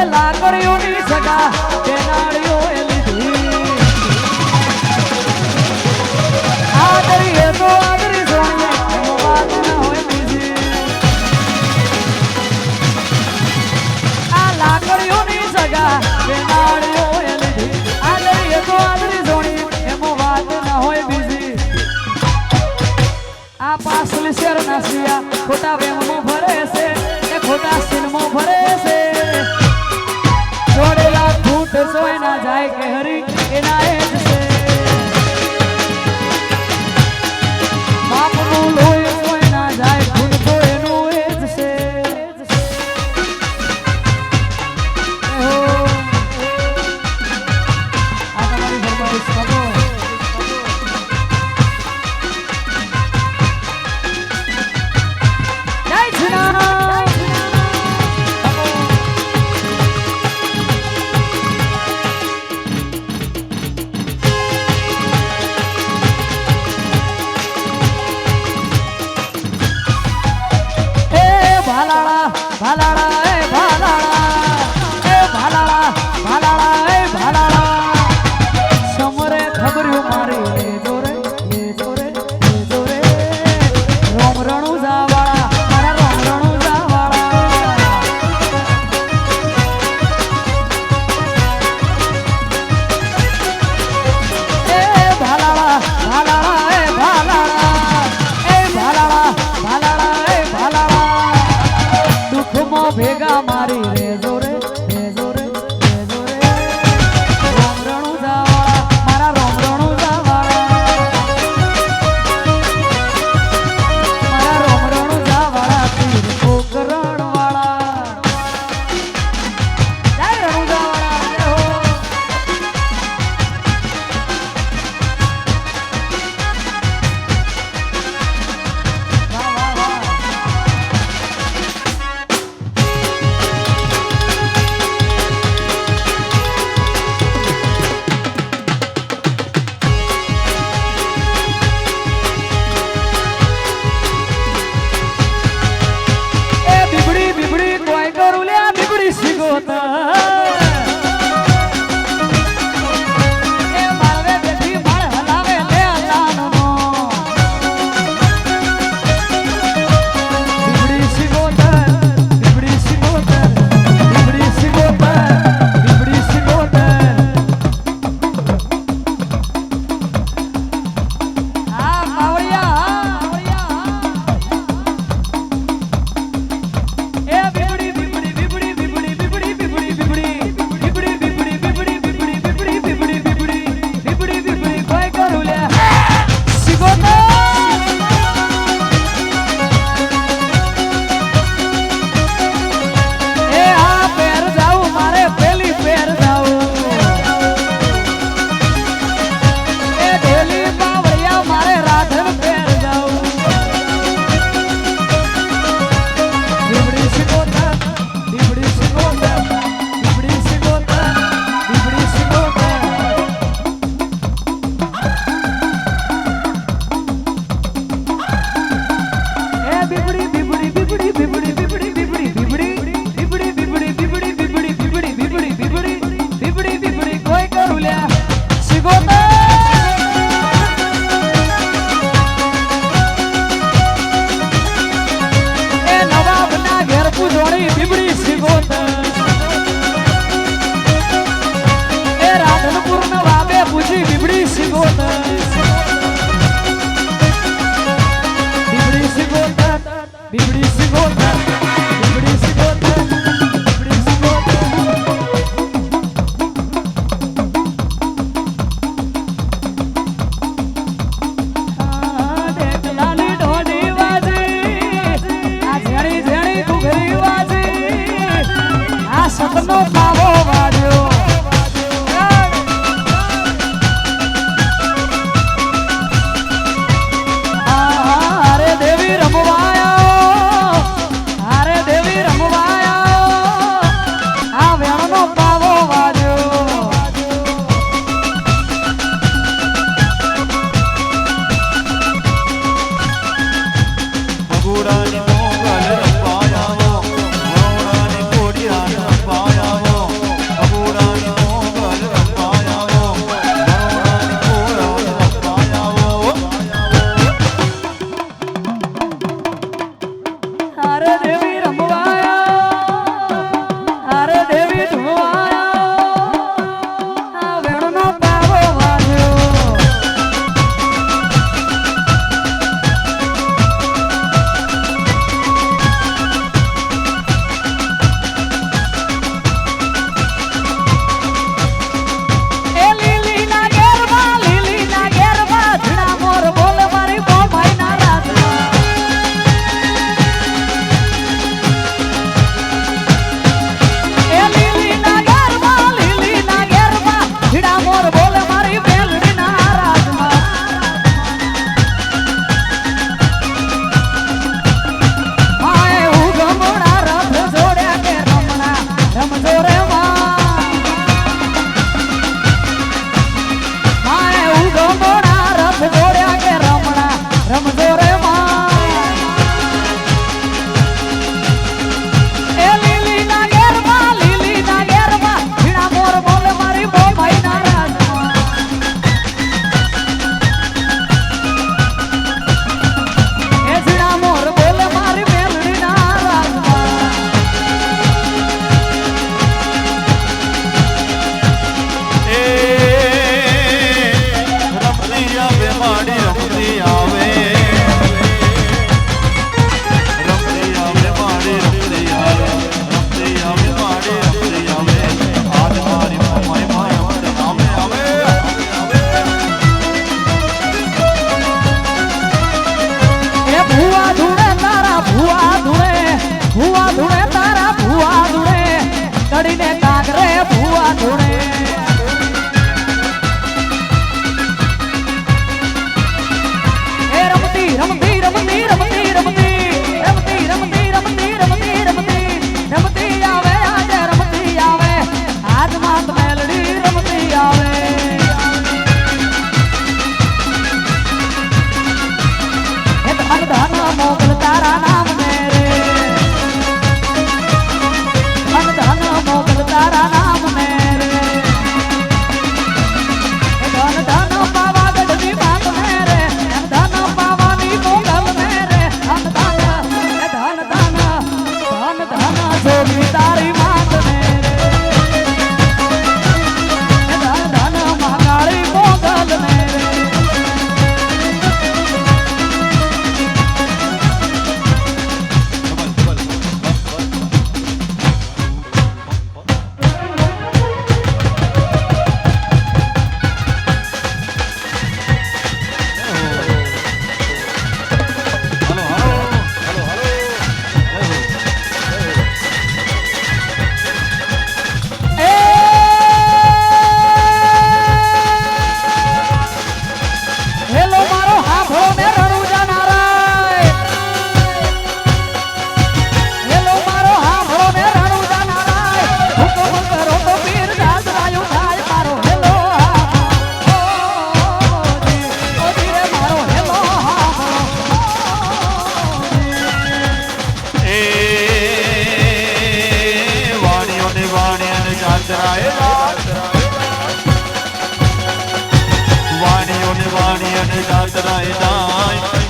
લાકડીઓની સગા બેનાળીઓ એ લીધી આદરી એ તો આદરી સોણીએ એનો વાત ન હોય બીજી આ લાકડીઓની સગા બેનાળીઓ એ લીધી આદરી એ તો આદરી સોણીએ એનો વાત ન હોય બીજી આ પાસલી શેર ના સિયા ખોટા વેમમાં ભરે છે એ ખોટા સિનમાં ભરે છે છોડેલા ફૂટ સોય ના જાય કે હરી એના એ જ છે બાપનું લોહી સોય ના જાય ફૂટ તો એનું એ જ છે આ તમારી ફરમાઈશ કરો જય શ્રી ભાલાળા એ ભાલાળા એ ભાલાળા ભાલાળા એ ભાલાળા સમરે ખબર્યું મારી લે જોરે રોમ રણુ જાવાળા મારા રોમ રણુ જાવાળા એ ભાલાળા ભાલાળા એ ભાલાળા એ ભાલાળા ભાલાળા એ ભાલાળા ભેગા મારી રે જોરે રોમ રણુ જાવાળા મારા રોમ રણુ જાવાળા મારા રોમ રણુ જાવાળા તીર પોકરણ વાળા જય રણુ જાવાળા હો ઘણી ઘણી ઘૂઘરી ધન મોકલ તારા નામ ને રે ધન મોકલ તારા નામ ને રે ધન ધન પાવા ગઢની વાત ને રે ધન પાવાની મોગલ ને રે ધન ધન ધન ધન ધન ધન જોગી તારી વાત ને રે ધન ધન મહાકાળી મોગલ ને રે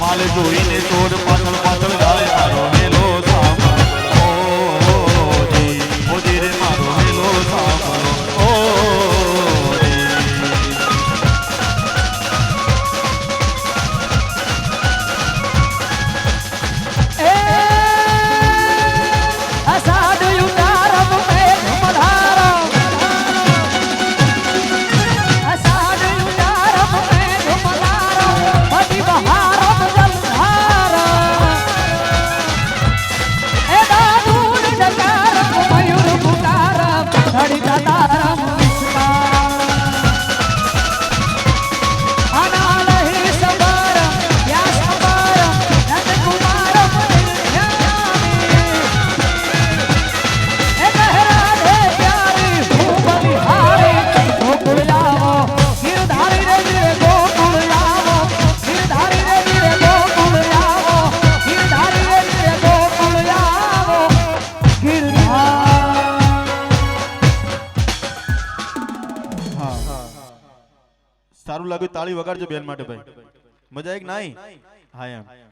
માલ જોઈને તોડ પાછળ પાછળ ગાય મારો હેલો સાંભળો ઓ જી રે મારો હેલો સાંભળો ઓ સારું લાગ્યું તાળી વગાડજો બેન માટે ભાઈ મજા આવી કે નહીં હા એમ